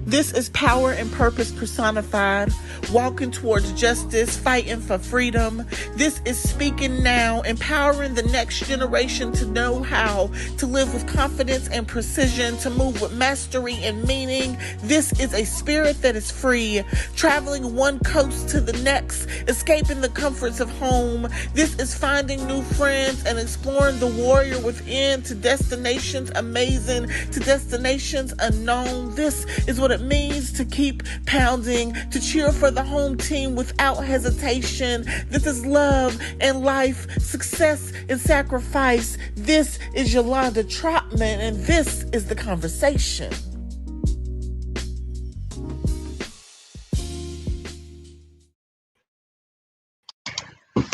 This is power and purpose personified, walking towards justice, fighting for freedom. This is speaking now, empowering the next generation to know how to live with confidence and precision, to move with mastery and meaning. This is a spirit that is free, traveling one coast to the next, escaping the comforts of home. This is finding new friends and exploring the warrior within to destinations amazing, to destinations unknown. This is what it means to keep pounding, to cheer for the home team without hesitation. This is love and life, success and sacrifice. This is Yolanda Trotman, and this is The Conversation.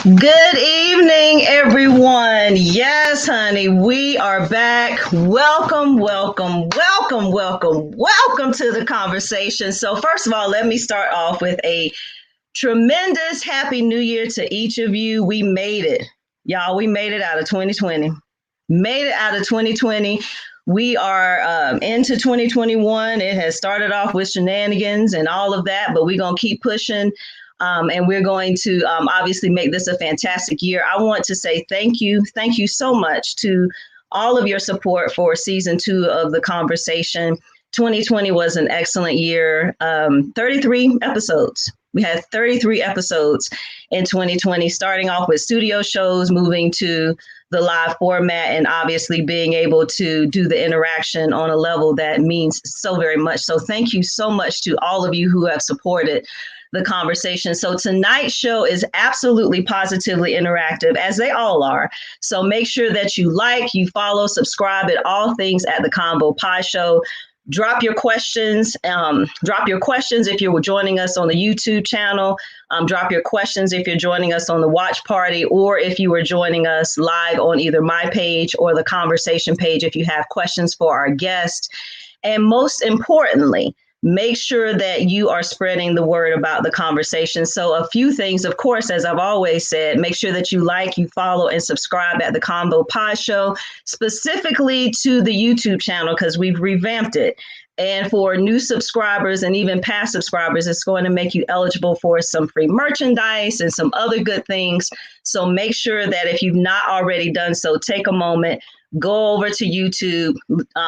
Good evening, everyone. Yes, honey, we are back. Welcome to The Conversation. So first of all, let me start off with a tremendous Happy New Year to each of you. We made it. Y'all, we made it out of 2020. We are into 2021. It has started off with shenanigans and all of that, but we're going to keep pushing. And we're going to obviously make this a fantastic year. I want to say thank you. Thank you so much to all of your support for season 2 of The Conversation. 2020 was an excellent year. 33 episodes. We had 33 episodes in 2020, starting off with studio shows, moving to the live format, and obviously being able to do the interaction on a level that means so very much. So thank you so much to all of you who have supported The Conversation. So tonight's show is absolutely positively interactive, as they all are. So make sure that you like, you follow, subscribe at all things at The Combo Pie Show. Drop your questions. If you're joining us on the YouTube channel. Drop your questions if you're joining us on the watch party, or if you are joining us live on either my page or The Conversation page if you have questions for our guest. And most importantly, make sure that you are spreading the word about The Conversation. So a few things, of course, as I've always said, make sure that you like, you follow, and subscribe at The Combo Pie Show, specifically to the YouTube channel, because we've revamped it. And for new subscribers and even past subscribers, it's going to make you eligible for some free merchandise and some other good things. So make sure that if you've not already done so, take a moment, go over to YouTube,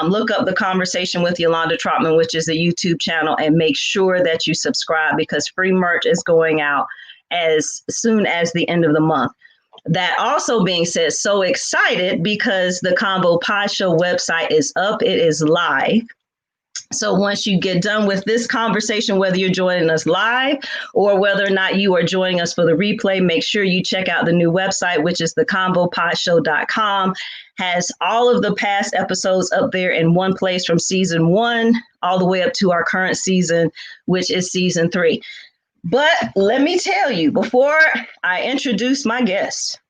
look up The Conversation with Yolanda Trotman, which is the YouTube channel, and make sure that you subscribe, because free merch is going out as soon as the end of the month. That also being said, so excited because the Combo Pie Show website is up. It is live. So once you get done with this conversation, whether you're joining us live or whether or not you are joining us for the replay, make sure you check out the new website, which is thecombopieshow.com. Has all of the past episodes up there in one place from season 1 all the way up to our current season, which is season 3. But let me tell you, before I introduce my guest,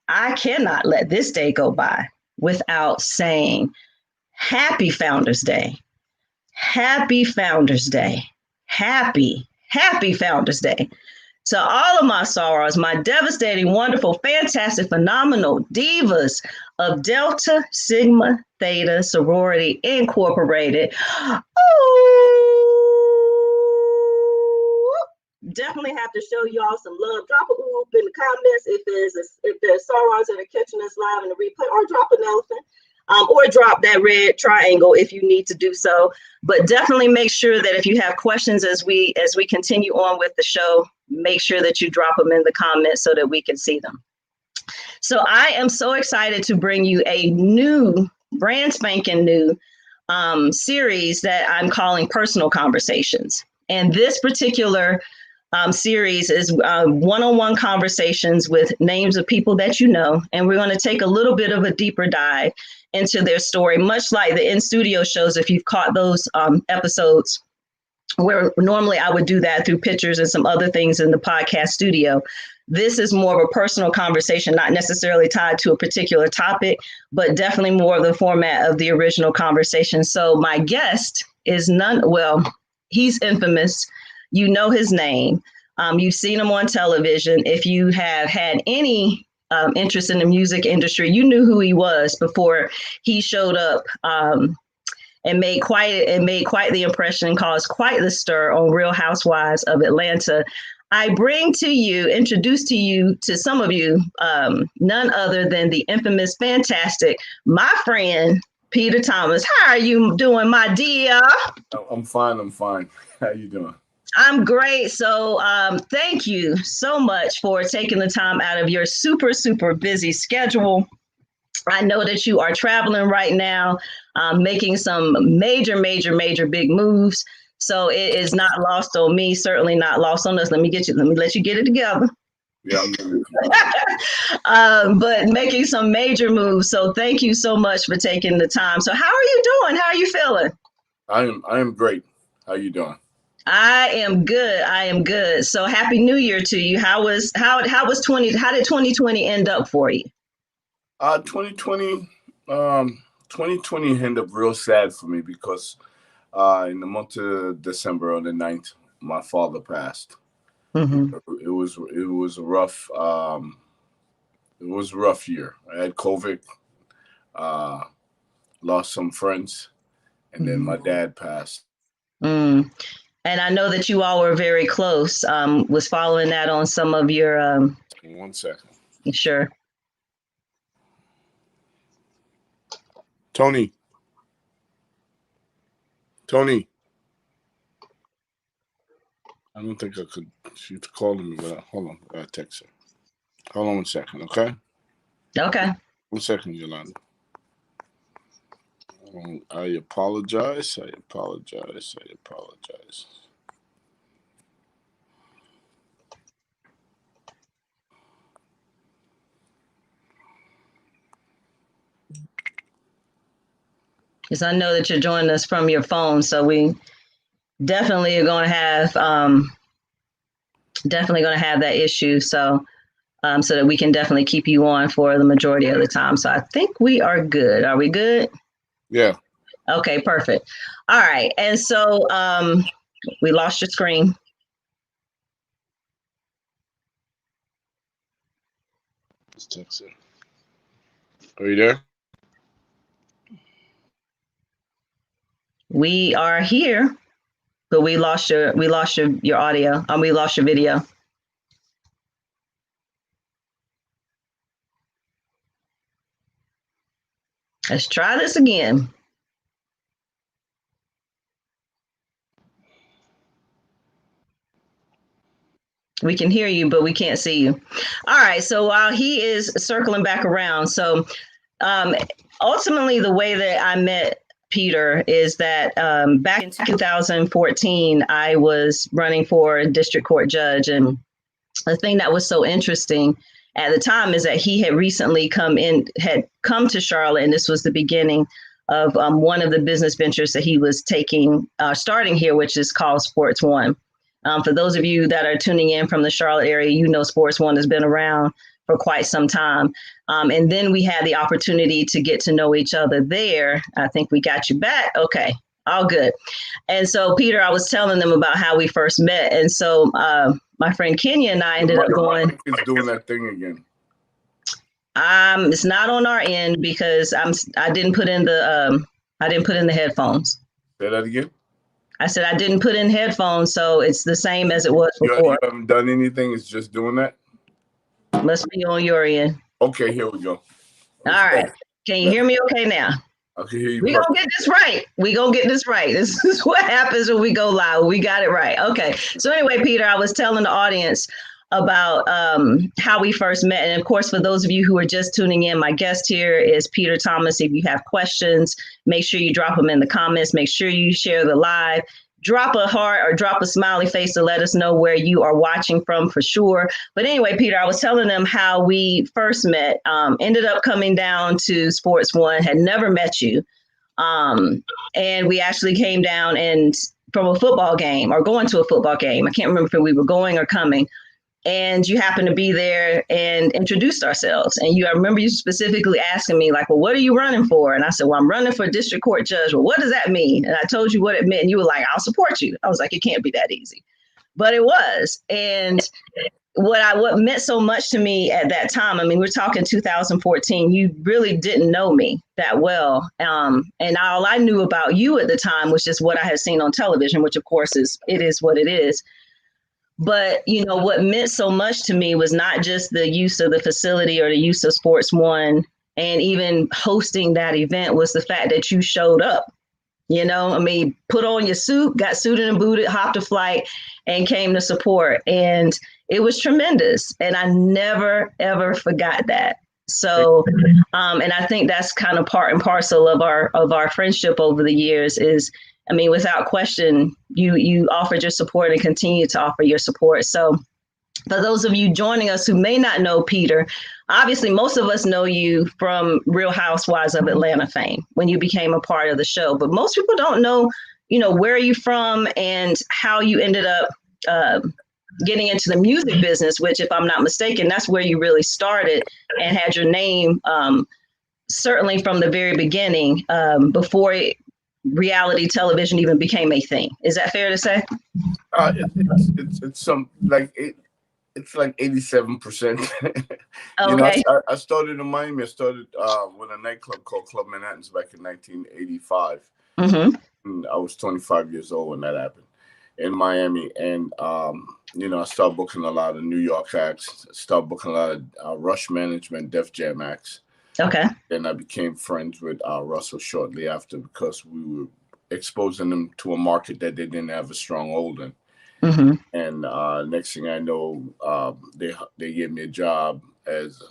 I cannot let this day go by without saying Happy Founders Day. Happy Founders Day. Happy Founders Day. To all of my sorrows, my devastating, wonderful, fantastic, phenomenal divas of Delta Sigma Theta Sorority Incorporated. Oh, definitely have to show y'all some love. Drop a whoop in the comments if there's sorrows that are catching us live in the replay, or drop an elephant. Or drop that red triangle if you need to do so. But definitely make sure that if you have questions as we continue on with the show, make sure that you drop them in the comments so that we can see them. So I am so excited to bring you a new, brand spanking new series that I'm calling Personal Conversations. And this particular series is one-on-one conversations with names of people that you know. And we're going to take a little bit of a deeper dive into their story, much like the in-studio shows, if you've caught those episodes, where normally I would do that through pictures and some other things in the podcast studio. This is more of a personal conversation, not necessarily tied to a particular topic, but definitely more of the format of the original conversation. So my guest is he's infamous. You know his name. You've seen him on television. If you have had any interest in the music industry, you knew who he was before he showed up and made quite the impression and caused quite the stir on Real Housewives of Atlanta. I bring to you, introduce to you, to some of you, none other than the infamous, fantastic, my friend, Peter Thomas. How are you doing, my dear? I'm fine. How you doing? I'm great. So thank you so much for taking the time out of your super, super busy schedule. I know that you are traveling right now, making some major, major, major big moves. So it is not lost on me, certainly not lost on us. Let me let you get it together. Yeah, but making some major moves. So thank you so much for taking the time. So how are you doing? How are you feeling? I am great. How you doing? I am good. So happy New Year to you. How did 2020 end up for you? 2020 ended up real sad for me because in the month of December on the 9th, my father passed. Mm-hmm. It was a rough year. I had COVID, lost some friends, and then my dad passed. Mm. And I know that you all were very close. Was following that on some of your 1 second. Sure. Tony. I don't think I could. She's calling me, but hold on. I gotta text her. Hold on 1 second, okay? Okay. 1 second, Yolanda. I apologize. Because I know that you're joining us from your phone, so we definitely are going to have that issue. So so that we can definitely keep you on for the majority of the time. So I think we are good. Are we good? Yeah. Okay, perfect. All right. And so we lost your screen. Let's text her. Are you there? We are here, but we lost your audio. We lost your video. Let's try this again. We can hear you, but we can't see you. All right. So while he is circling back around, so ultimately the way that I met Peter is that back in 2014, I was running for a district court judge. And the thing that was so interesting at the time is that he had recently come to Charlotte, and this was the beginning of one of the business ventures that he was starting here, which is called Sports One. For those of you that are tuning in from the Charlotte area, you know Sports One has been around for quite some time. And then we had the opportunity to get to know each other there. I think we got you back. Okay, all good. And so, Peter, I was telling them about how we first met. And so my friend Kenya and I ended up going. It's doing that thing again. It's not on our end because I didn't put in the headphones. Say that again. I said I didn't put in headphones, so it's the same as it was before. You haven't done anything. It's just doing that. Must be on your end. Okay, here we go. All right. Can you hear me okay now? I can hear you. We're going to get this right. This is what happens when we go live. We got it right. Okay. So anyway, Peter, I was telling the audience about how we first met. And of course, for those of you who are just tuning in, my guest here is Peter Thomas. If you have questions, make sure you drop them in the comments. Make sure you share the live. Drop a heart or drop a smiley face to let us know where you are watching from for sure. But anyway, Peter, I was telling them how we first met, ended up coming down to Sports One, had never met you. And we actually came down and from a football game or going to a football game. I can't remember if we were going or coming. And you happened to be there and introduced ourselves. And I remember you specifically asking me, like, well, what are you running for? And I said, well, I'm running for district court judge. Well, what does that mean? And I told you what it meant. And you were like, I'll support you. I was like, it can't be that easy. But it was. And what meant so much to me at that time, I mean, we're talking 2014, you really didn't know me that well. And all I knew about you at the time was just what I had seen on television, which of course is what it is. But, what meant so much to me was not just the use of the facility or the use of Sports One and even hosting that event, was the fact that you showed up. I mean, put on your suit, got suited and booted, hopped a flight, and came to support. And it was tremendous. And I never, ever forgot that. So, and I think that's kind of part and parcel of our friendship over the years is, I mean, without question, you offered your support and continue to offer your support. So for those of you joining us who may not know Peter, obviously most of us know you from Real Housewives of Atlanta fame when you became a part of the show. But most people don't know, where you're from and how you ended up getting into the music business, which, if I'm not mistaken, that's where you really started and had your name certainly from the very beginning, before reality television even became a thing. Is that fair to say? It's some like it. It's like 87%. Okay. I started in Miami. I started with a nightclub called Club Manhattan's back in 1985. Mm-hmm. And I was 25 years old when that happened in Miami. And, I started booking a lot of New York acts, started booking a lot of Rush Management, Def Jam acts. Okay. Then I became friends with Russell shortly after because we were exposing them to a market that they didn't have a strong hold in. Mm-hmm. And next thing I know, they gave me a job as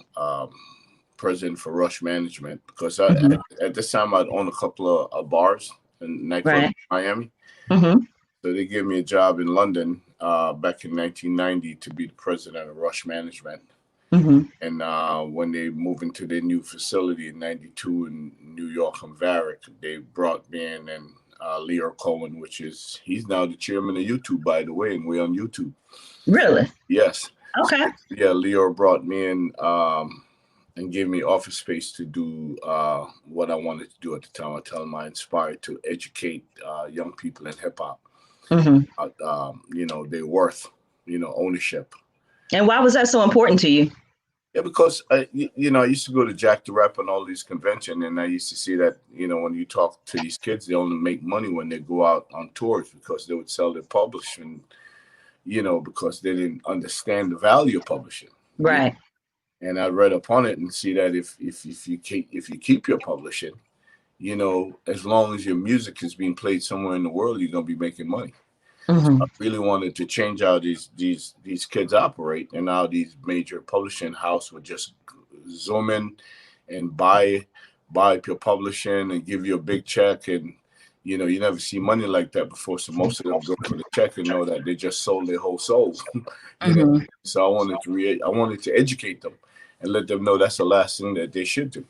president for Rush Management because at this time I'd own a couple of bars and nightclubs in Miami. Mm-hmm. So they gave me a job in London back in 1990 to be the president of Rush Management. Mm-hmm. And when they moved into their new facility in '92 in New York on Varick, they brought me in and Leo Cohen, he's now the chairman of YouTube, by the way, and we're on YouTube. Really? Yes. Okay. So, yeah, Leo brought me in and gave me office space to do what I wanted to do at the time. I tell them I inspired to educate young people in hip hop. Mm-hmm. Their worth, ownership. And why was that so important to you? Yeah, because I used to go to Jack the Rapper and all these conventions, and I used to see that, when you talk to these kids, they only make money when they go out on tours because they would sell their publishing, because they didn't understand the value of publishing. Right. And I read upon it and see that if you keep your publishing, as long as your music is being played somewhere in the world, you're gonna be making money. Mm-hmm. I really wanted to change how these kids operate, and now these major publishing house would just zoom in and buy up your publishing and give you a big check, and you never see money like that before. So most of them go for the check and know that they just sold their whole soul. Mm-hmm. So I wanted to educate them and let them know that's the last thing that they should do.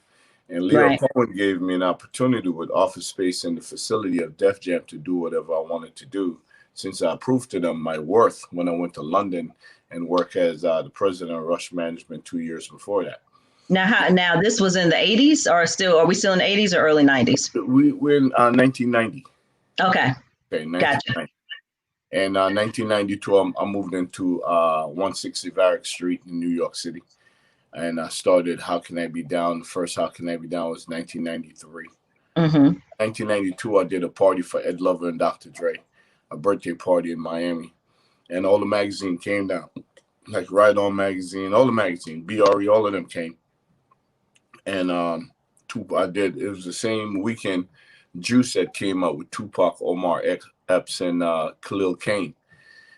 And Leo Cohen gave me an opportunity with office space in the facility of Def Jam to do whatever I wanted to do. Since I proved to them my worth when I went to London and worked as the president of Rush Management 2 years before that. Now this was in the 80s are we still in the 80s or early 90s? We're in 1990. Okay. 1990. Gotcha. And 1992, I moved into 160 Varick Street in New York City. And I started How Can I Be Down? The first How Can I Be Down was 1993. Mm-hmm. 1992, I did a party for Ed Lover and Dr. Dre, a birthday party in Miami. And all the magazine came down, like Ride On Magazine, all the magazine, BRE, all of them came. And it was the same weekend Juice had came out with Tupac, Omar Epps, and Khalil Kane.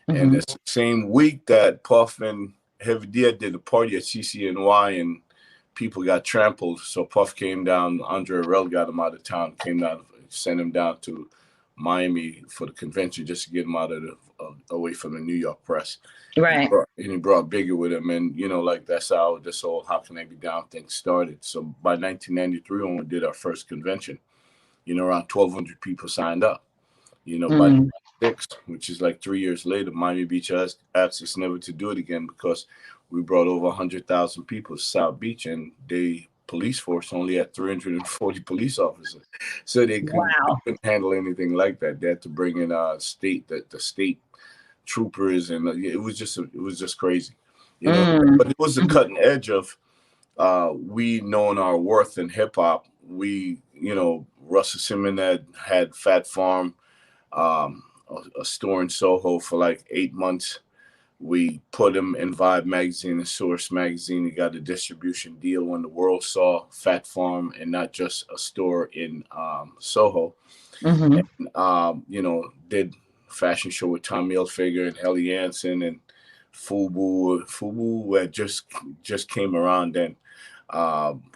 Mm-hmm. And it's the same week that Puff and Heavy D did a party at CCNY and people got trampled. So Puff came down, Andre Harrell got him out of town, came down, sent him down to Miami for the convention just to get him out of away from the New York press. Right. And he brought Biggie with him. And, that's how this whole How Can I Be Down thing started. So by 1993, when we did our first convention, around 1,200 people signed up. By 6, which is like 3 years later, Miami Beach asked us never to do it again because we brought over 100,000 people to South Beach and they police force only had 340 police officers. So they couldn't handle anything like that. They had to bring in the state troopers, and it was just crazy. you know. But it was the cutting edge of we knowing our worth in hip hop. We, you know, Russell Simmons had Fat Farm, a store in Soho for like 8 months. We put him in Vibe magazine and Source magazine. He got a distribution deal when the world saw Fat Farm and not just a store in Soho. And, you know, did fashion show with Tommy Hilfiger and Ellie Hansen and Fubu. Fubu had just came around then.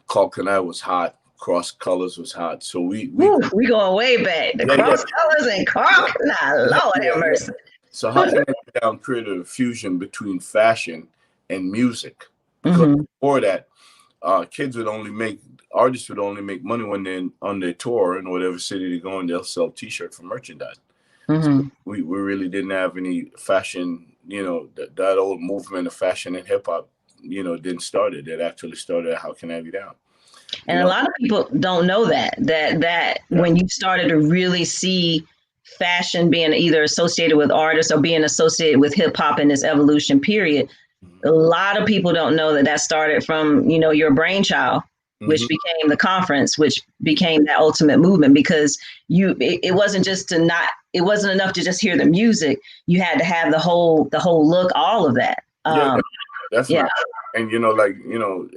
Coconut was hot. Cross Colors was hot. So we going way back. The Cross Colors and Coconut. Lord have mercy. So how can I down created a fusion between fashion and music? Because before that, artists would only make money when they're on their tour in whatever city they go and they'll sell T-shirts for merchandise. So we really didn't have any fashion, you know, that old movement of fashion and hip hop, you know, didn't start it. It actually started at How Can I Be Down? And a lot of people don't know that when you started to really see fashion being either associated with artists or being associated with hip hop in this evolution period, a lot of people don't know that started from, you know, your brainchild, which became the conference, which became that ultimate movement, because it wasn't enough to just hear the music. You had to have the whole look, all of that. That's not, and you know, like, you know,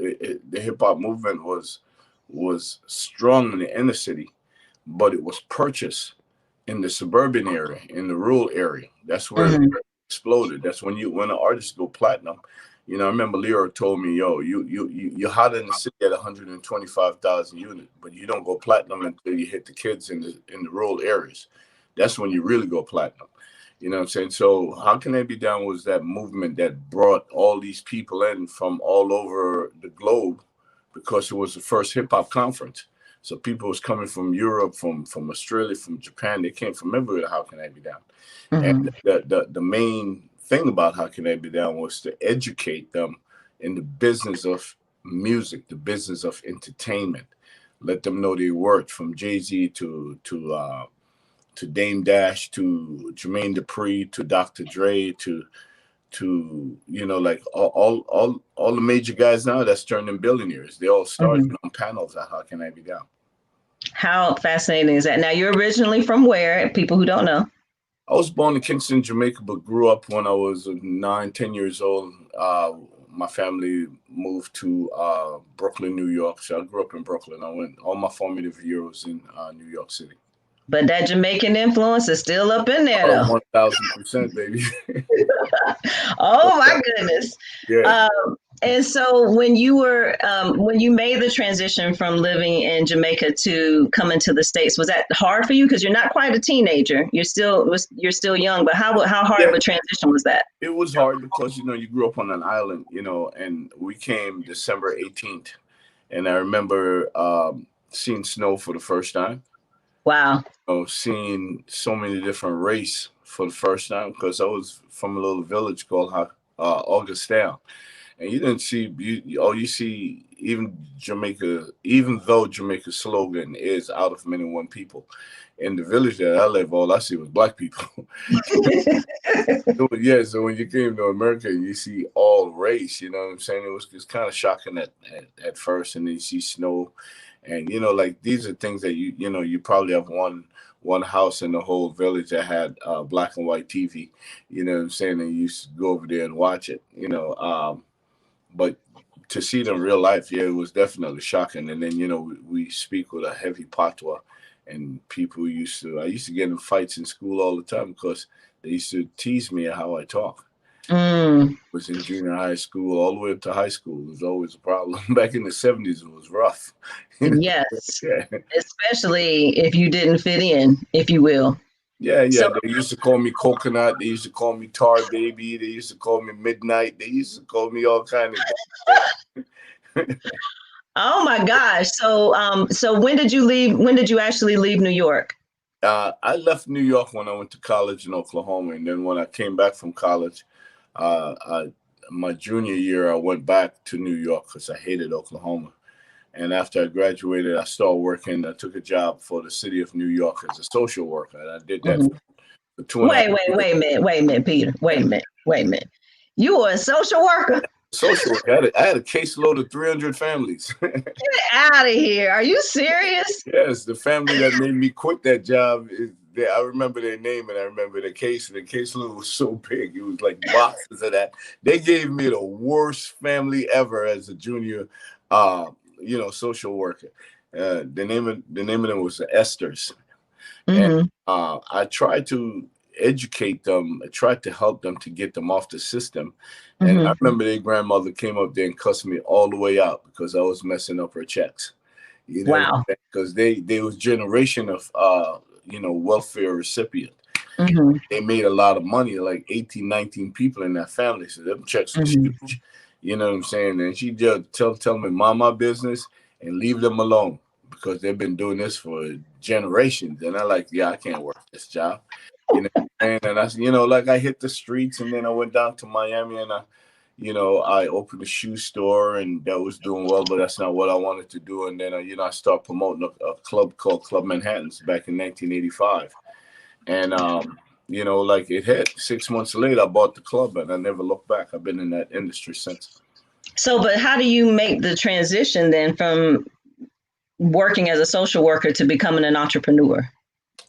the hip hop movement was strong in the inner city, but it was purchased in the suburban area, in the rural area. That's where it exploded. That's when an artist go platinum. You know, I remember Leo told me, "Yo, you're hot in the city at 125,000 units, but you don't go platinum until you hit the kids in the rural areas. That's when you really go platinum." You know what I'm saying? So How Can I Be Down was that movement that brought all these people in from all over the globe, because it was the first hip hop conference. So people was coming from Europe, from Australia, from Japan. They came from everywhere. How Can I Be Down? And the main thing about How Can I Be Down was to educate them in the business of music, the business of entertainment. Let them know their worth, from Jay-Z to Dame Dash to Jermaine Dupri to Dr. Dre to you know, like all the major guys now that's turning billionaires. They all started on panels at How Can I Be Down. How fascinating is that? Now, you're originally from where, people who don't know? I was born in Kingston, Jamaica, but grew up when I was 9, 10 years old. My family moved to Brooklyn, New York. So I grew up in Brooklyn. All my formative years in New York City. But that Jamaican influence is still up in there, though. 1,000%, baby. Oh my goodness. Yeah. And so when you made the transition from living in Jamaica to coming to the States, was that hard for you? Because you're not quite a teenager. You're still young, but how hard of a transition was that? It was hard because, you know, you grew up on an island, you know, and we came December 18th. And I remember seeing snow for the first time. Wow. You know, seeing so many different races for the first time, because I was from a little village called Augustown. And you didn't see, you see, even though Jamaica's slogan is out of many one people, in the village that I live, all I see was black people. So when you came to America, you see all race, you know what I'm saying? It was kind of shocking at first, and then you see snow. And, you know, like, these are things that you know, you probably have one house in the whole village that had black and white TV, you know what I'm saying? And you used to go over there and watch it, you know. But to see it in real life, it was definitely shocking. And then, you know, we speak with a heavy patois, and I used to get in fights in school all the time because they used to tease me at how I talk. I was in junior high school all the way up to high school. It was always a problem. Back in the 70s, it was rough. Yes, especially if you didn't fit in, if you will. Yeah. So, they used to call me Coconut. They used to call me Tar Baby. They used to call me Midnight. They used to call me all kind of things. Oh my gosh! So when did you leave? When did you actually leave New York? I left New York when I went to college in Oklahoma, and then when I came back from college, my junior year, I went back to New York because I hated Oklahoma. And after I graduated, I started working. I took a job for the city of New York as a social worker, and I did that for 2.5 years. Wait a minute, Peter. Wait a minute. You were a social worker? social work. I had a caseload of 300 families. Get out of here. Are you serious? Yes, the family that made me quit that job I remember their name and I remember the case. And the caseload was so big; it was like boxes of that. They gave me the worst family ever as a junior, social worker. The name of them was the Esters, and Mm-hmm. I tried to educate them. I tried to help them to get them off the system. And I Mm-hmm. remember their grandmother came up there and cussed me all the way out because I was messing up her checks. You know, Wow. because they was generation of welfare recipient. Mm-hmm. They made a lot of money, like 18, 19 people in that family. So them checks was Mm-hmm. huge. You know what I'm saying? And she just tell me mind my business and leave them alone because they've been doing this for generations. And I like, yeah, I can't work this job. You know what I'm saying? And like I hit the streets and then I went down to Miami and I opened a shoe store and that was doing well, but that's not what I wanted to do. And then, I started promoting a club called Club Manhattan's back in 1985. And, like it hit 6 months later, I bought the club and I never looked back. I've been in that industry since. So, but how do you make the transition then from working as a social worker to becoming an entrepreneur?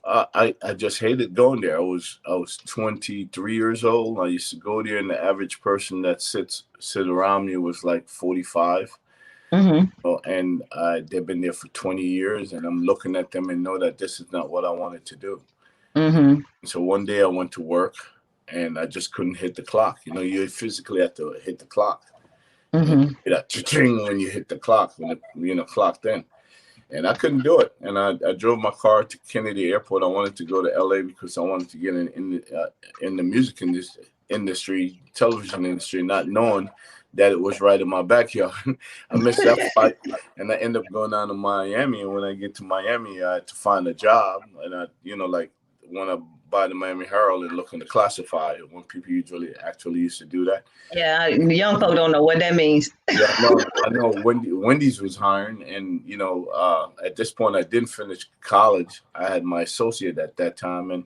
I just hated going there. I was 23 years old. I used to go there, and the average person that sit around me was like 45. Mm-hmm. And they've been there for 20 years, and I'm looking at them and know that this is not what I wanted to do. Mm-hmm. So one day I went to work, and I just couldn't hit the clock. You physically have to hit the clock. Mm-hmm. That ching when you hit the clock when clocked in. And I couldn't do it. And I drove my car to Kennedy Airport. I wanted to go to LA because I wanted to get in the music industry, television industry, not knowing that it was right in my backyard. I missed that flight, and I ended up going down to Miami. And when I get to Miami, I had to find a job. And like when I buy the Miami Herald and look in the classified, when people actually used to do that. Yeah, young folk don't know what that means. Yeah, I know. Wendy's was hiring, and at this point, I didn't finish college. I had my associate at that time, and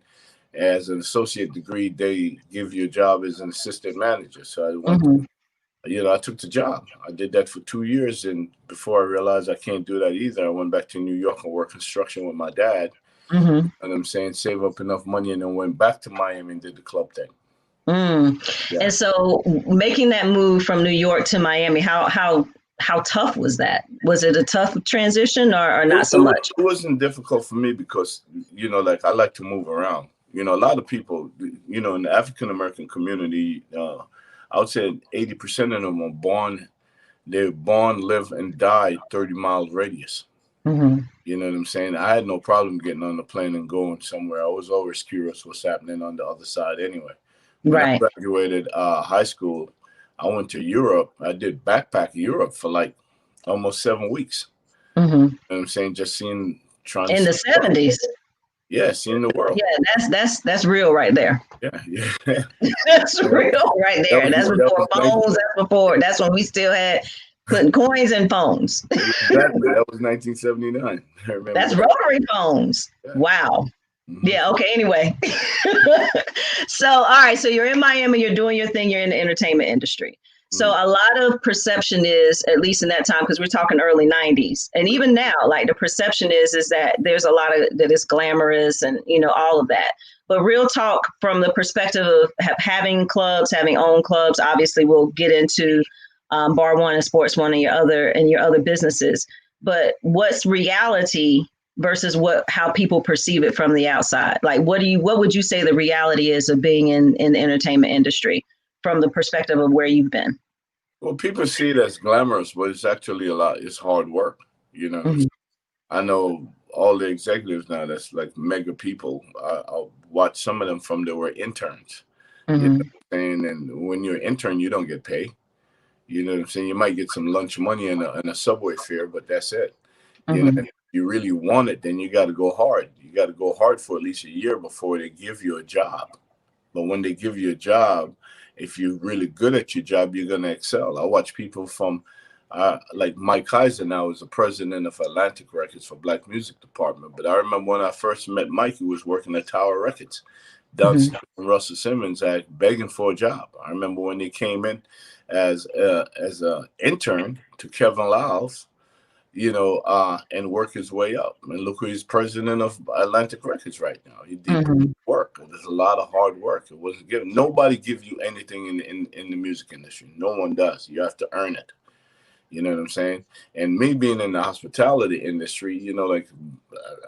as an associate degree, they give you a job as an assistant manager. So I went. Mm-hmm. I took the job. I did that for 2 years, and before I realized I can't do that either, I went back to New York and worked construction with my dad. Mm-hmm. And I'm saying save up enough money, and then went back to Miami and did the club thing. Yeah. And so making that move from New York to Miami, how tough was that? Was it a tough transition or not so much? It wasn't difficult for me because, like I like to move around. A lot of people, in the African American community, I would say 80% of them are born, live, and die 30 miles radius. Mm-hmm. You know what I'm saying? I had no problem getting on the plane and going somewhere. I was always curious what's happening on the other side anyway. When I Right. graduated high school, I went to Europe. I did backpack Europe for like almost 7 weeks. Mm-hmm. You know what I'm saying? Just trying In to the 70s. Yeah, seeing the world. Yeah, that's real right there. Yeah. That's real right there. That's before phones. That's when we still had putting coins in phones. Exactly. That was 1979. I remember That's that. rotary phones. Yeah. Wow. Mm-hmm. Yeah. Okay. Anyway. So, all right. So you're in Miami, you're doing your thing. You're in the entertainment industry. So a lot of perception is, at least in that time, because we're talking early 90s. And even now, like the perception is that there's a lot of that is glamorous and, all of that. But real talk from the perspective of having clubs, having own clubs, obviously we'll get into Bar One and Sports One and your other businesses. But what's reality versus how people perceive it from the outside? Like, what would you say the reality is of being in the entertainment industry from the perspective of where you've been? Well, people see it as glamorous, but it's actually it's hard work. Mm-hmm. I know all the executives now that's like mega people. I'll watch some of them from they were interns. Mm-hmm. You know what I'm saying? And when you're an intern, you don't get paid. You know what I'm saying? You might get some lunch money and a subway fare, but that's it. Mm-hmm. If you really want it, then you got to go hard. You got to go hard for at least a year before they give you a job. But when they give you a job, if you're really good at your job, you're going to excel. I watch people from like Mike Kaiser now is the president of Atlantic Records for Black Music Department. But I remember when I first met Mike, he was working at Tower Records. downstairs from Russell Simmons at begging for a job. I remember when they came in as a intern to Kevin Lyles, and work his way up. And look who he's president of Atlantic Records right now. He did work. There's a lot of hard work. It wasn't given. Nobody gives you anything in the music industry. No one does. You have to earn it. You know what I'm saying? And me being in the hospitality industry, like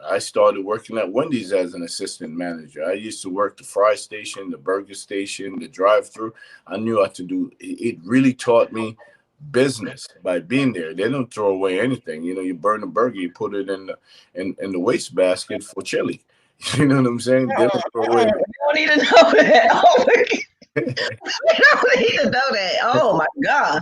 I started working at Wendy's as an assistant manager. I used to work the fry station, the burger station, the drive-through. I knew how to do. It really taught me business by being there. They don't throw away anything. You burn a burger, you put it in the waste basket for chili. You know what I'm saying? They don't throw away. We don't need to know that. Oh my God. We don't need to know that. Oh my God.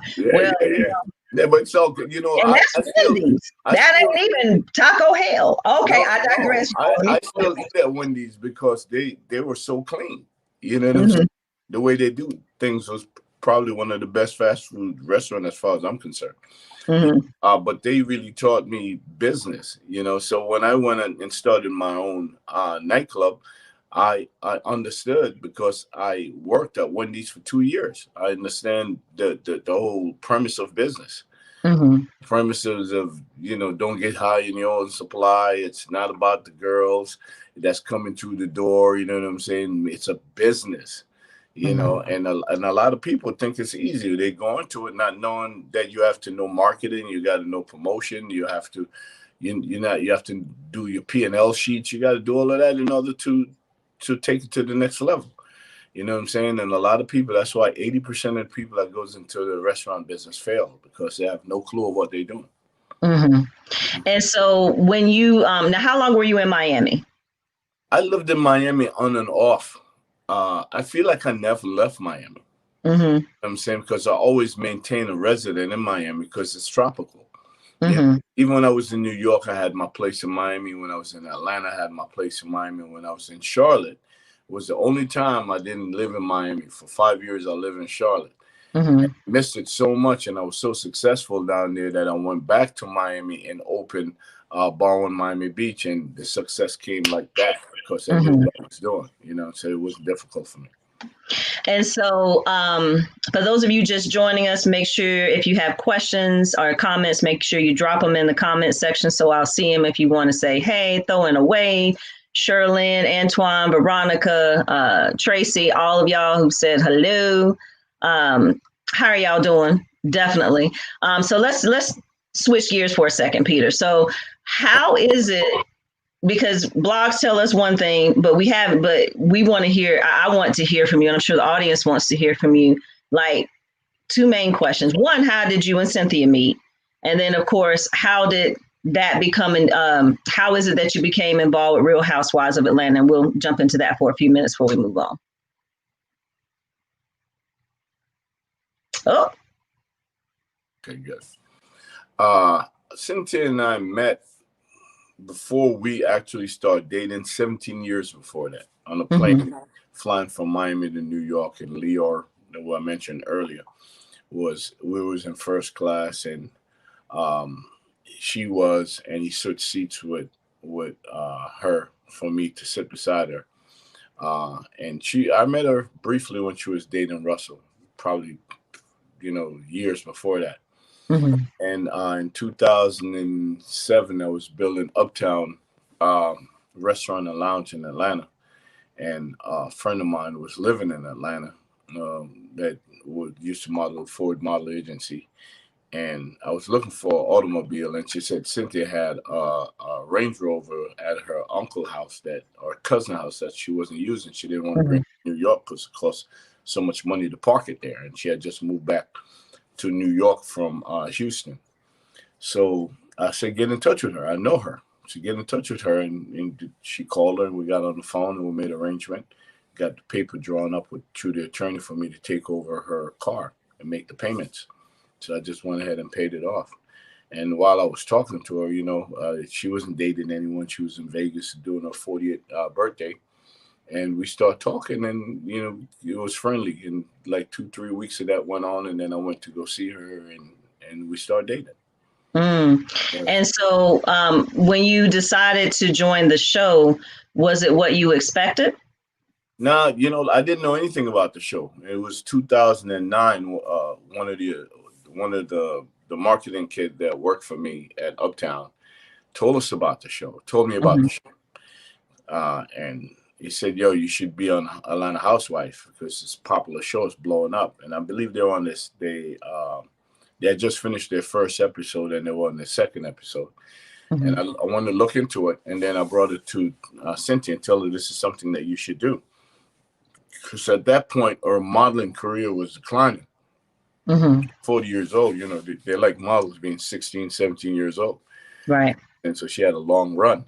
Yeah, but so and that's Wendy's. That ain't even Taco Hell. Okay, I digress. I still eat at Wendy's because they were so clean. You know what I'm saying? The way they do things was probably one of the best fast food restaurants as far as I'm concerned. But they really taught me business, So when I went and started my own nightclub, I understood because I worked at Wendy's for 2 years. I understand the whole premise of business. Premises of, don't get high in your own supply. It's not about the girls that's coming through the door. You know what I'm saying? It's a business. And a lot of people think it's easy. They go into it not knowing that you have to know marketing, you got to know promotion, you have to, you have to do your P&L sheets, you got to do all of that in order to take it to the next level. You know what I'm saying? And a lot of people, that's why 80% of the people that goes into the restaurant business fail because they have no clue of what they're doing. And so when you, now how long were you in Miami? I lived in Miami on and off. I feel like I never left Miami. You know what I'm saying? Because I always maintain a resident in Miami because it's tropical. Even when I was in New York, I had my place in Miami. When I was in Atlanta, I had my place in Miami. When I was in Charlotte, it was the only time I didn't live in Miami. For 5 years, I lived in Charlotte. I missed it so much, and I was so successful down there that I went back to Miami and opened bar on Miami Beach, and the success came like that because I knew what I was doing, so it wasn't difficult for me. And so for those of you just joining us, make sure if you have questions or comments, make sure you drop them in the comment section so I'll see them if you want to say, hey, throwing away. Sherlyn, Antoine, Veronica, Tracy, all of y'all who said hello. How are y'all doing? Definitely. So let's switch gears for a second, Peter. So how is it, because blogs tell us one thing, but we want to hear, I want to hear from you, and I'm sure the audience wants to hear from you, like two main questions. One, how did you and Cynthia meet? And then of course, how did that becoming, how is it that you became involved with Real Housewives of Atlanta? And we'll jump into that for a few minutes before we move on. Oh. Okay, good. Cynthia and I met before we actually started dating, 17 years before that, on a plane flying from Miami to New York. And Leor, who I mentioned earlier, we was in first class, and she was, and he switched seats with her for me to sit beside her. And I met her briefly when she was dating Russell, probably, years before that. And in 2007, I was building Uptown Restaurant and Lounge in Atlanta. And a friend of mine was living in Atlanta that used to model Ford Model Agency. And I was looking for an automobile, and she said Cynthia had a Range Rover at her uncle's house or cousin house that she wasn't using. She didn't want to bring it to New York because it cost so much money to park it there. And she had just moved back to New York from Houston. So I said, get in touch with her. I know her. So get in touch with her, and she called her, and we got on the phone, and we made an arrangement. Got the paper drawn up through the attorney for me to take over her car and make the payments. So I just went ahead and paid it off. And while I was talking to her, she wasn't dating anyone. She was in Vegas doing her 40th birthday. And we started talking, and, it was friendly. And like 2-3 weeks of that went on. And then I went to go see her, and we started dating. Yeah. And so when you decided to join the show, was it what you expected? Nah, I didn't know anything about the show. It was 2009. One of the marketing kid that worked for me at Uptown told us about the show. Told me about Mm-hmm. the show, and he said, "Yo, you should be on Atlanta Housewife because it's a popular show. It's blowing up." And I believe they're on this. They had just finished their first episode and they were on the second episode. Mm-hmm. And I wanted to look into it, and then I brought it to Cynthia and tell her this is something that you should do. Because at that point, her modeling career was declining. Mm-hmm. 40 years old, they're like models being 16, 17 years old. Right. And so she had a long run.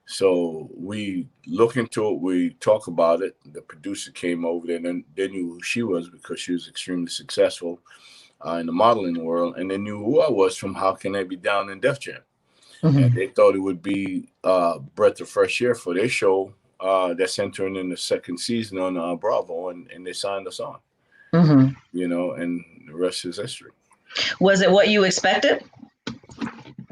So we look into it, we talk about it. The producer came over there, and then they knew who she was because she was extremely successful in the modeling world. And they knew who I was from How Can I Be Down in Def Jam. Mm-hmm. And they thought it would be breath of fresh air for their show that's entering in the second season on Bravo, and they signed us on. Mm-hmm. And the rest is history. Was it what you expected?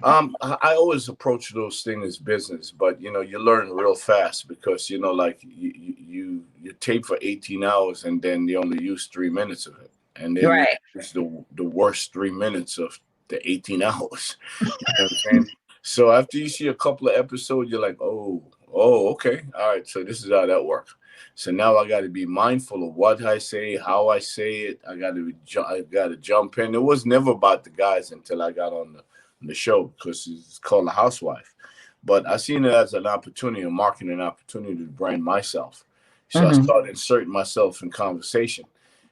I always approach those things as business, but you learn real fast because like you tape for 18 hours and then they only use 3 minutes of it, and then Right. it's the worst 3 minutes of the 18 hours. You know what I'm saying? So after you see a couple of episodes, you're like, oh, okay, all right. So this is how that works. So now I got to be mindful of what I say, how I say it. I got to jump in. It was never about the guys until I got on the show because it's called a Housewife. But I seen it as an opportunity, a marketing opportunity to brand myself. So I started inserting myself in conversation.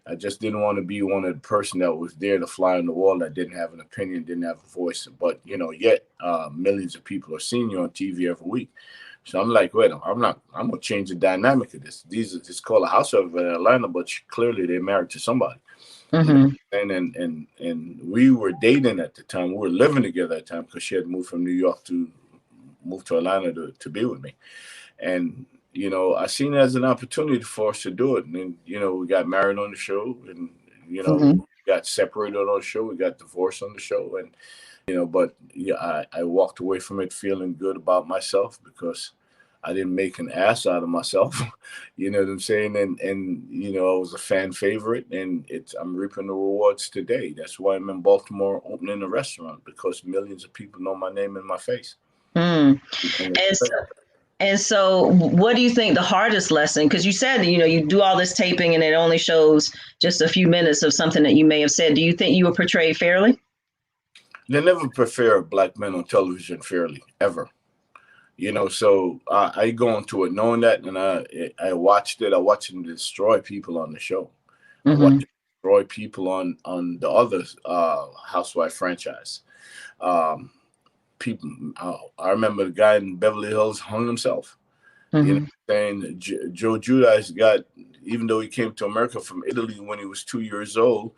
I just didn't want to be one of the person that was there to fly on the wall that didn't have an opinion, didn't have a voice. But yet millions of people are seeing you on TV every week. So I'm like, wait, I'm gonna change the dynamic of this. It's called a Housewife in Atlanta, but clearly they're married to somebody. Mm-hmm. And we were dating at the time. We were living together at the time because she had moved from New York to Atlanta to be with me. And I seen it as an opportunity for us to do it. And then we got married on the show, and Mm-hmm. got separated on the show. We got divorced on the show, and but yeah, I walked away from it feeling good about myself because I didn't make an ass out of myself. You know what I'm saying? And I was a fan favorite, and I'm reaping the rewards today. That's why I'm in Baltimore opening a restaurant, because millions of people know my name and my face. Mm. And so what do you think the hardest lesson, because you said, you do all this taping and it only shows just a few minutes of something that you may have said. Do you think you were portrayed fairly? They never portray black men on television fairly, ever. So I go into it knowing that, and I watched it. I watched them destroy people on the show. Mm-hmm. I watched them destroy people on the other Housewife franchise. People, I remember the guy in Beverly Hills hung himself. Mm-hmm. Saying Joe Giudice even though he came to America from Italy when he was 2 years old,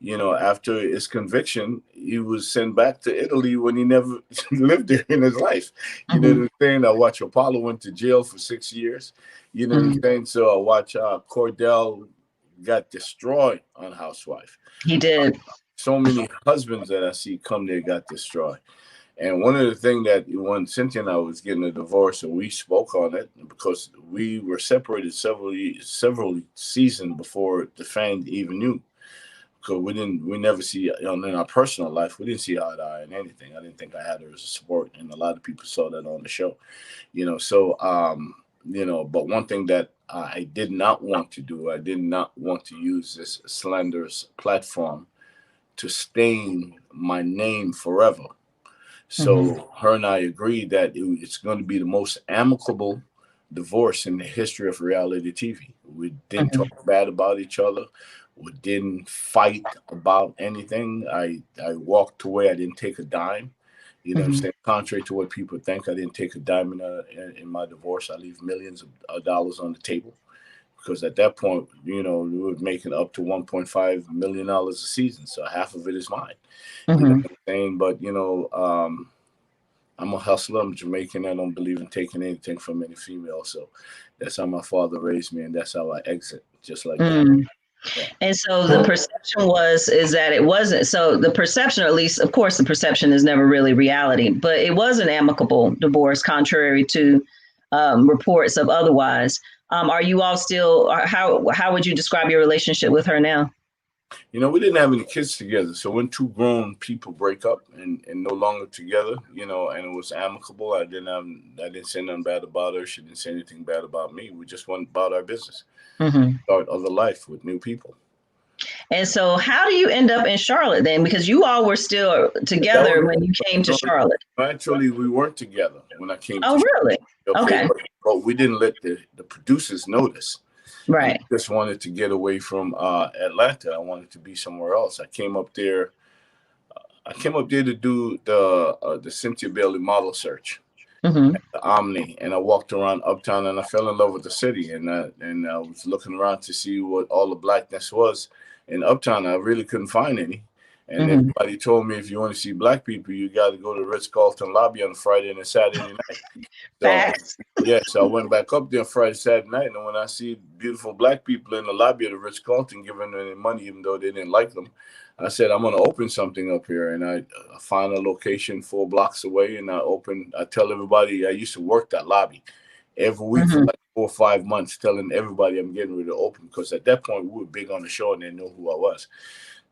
after his conviction, he was sent back to Italy when he never lived there in his life. You know what I'm saying? I watch Apollo went to jail for 6 years. You know what I'm saying? So I watch Cordell got destroyed on Housewife. He did. So many husbands that I see come there got destroyed. And one of the things that when Cynthia and I was getting a divorce, and we spoke on it because we were separated several seasons before the fan even knew. Because we never see in our personal life, we didn't see eye to eye in anything. I didn't think I had her as a support, and a lot of people saw that on the show. So but one thing that I did not want to do, I did not want to use this slanderous platform to stain my name forever. So her and I agreed that it's going to be the most amicable divorce in the history of reality TV. We didn't talk bad about each other. We didn't fight about anything. I walked away. I didn't take a dime. You know what I'm saying? Contrary to what people think, I didn't take a dime in my divorce. I leave millions of dollars on the table. Because at that point, we were making up to $1.5 million a season. So half of it is mine. You know what I'm saying? But, I'm a hustler. I'm Jamaican. I don't believe in taking anything from any female. So that's how my father raised me. And that's how I exit, just like that. Yeah. And so the perception is that it wasn't. So the perception, or at least, of course, the perception is never really reality. But it was an amicable divorce, contrary to reports of otherwise. Are you all still, or how would you describe your relationship with her now? You know, we didn't have any kids together. So when two grown people break up and no longer together, you know, and it was amicable, I didn't say nothing bad about her. She didn't say anything bad about me. We just went about our business, Mm-hmm. start other life with new people. And so how do you end up in Charlotte then? Because you all were still That together was when you came to Charlotte. actually we weren't together when I came Oh, to really? Charlotte. Okay, Okay. but we didn't let the producers notice. And Right. I just wanted to get away from Atlanta. I wanted to be somewhere else. I came up there. I came up there to do the Cynthia Bailey model search, Mm-hmm. the Omni, and I walked around Uptown and I fell in love with the city. And I was looking around to see what all the blackness was in Uptown. I really couldn't find any. And Mm-hmm. everybody told me if you want to see black people, you got to go to Ritz Carlton lobby on Friday and Saturday night. So Facts. yeah, so I went back up there Friday, Saturday night, and when I see beautiful black people in the lobby of the Ritz Carlton giving them any money, even though they didn't like them, I said I'm going to open something up here, and I found a location 4 blocks away, and I tell everybody I used to work that lobby every week for Mm-hmm. like 4 or 5 months, telling everybody I'm getting ready to open because at that point we were big on the show and they knew who I was,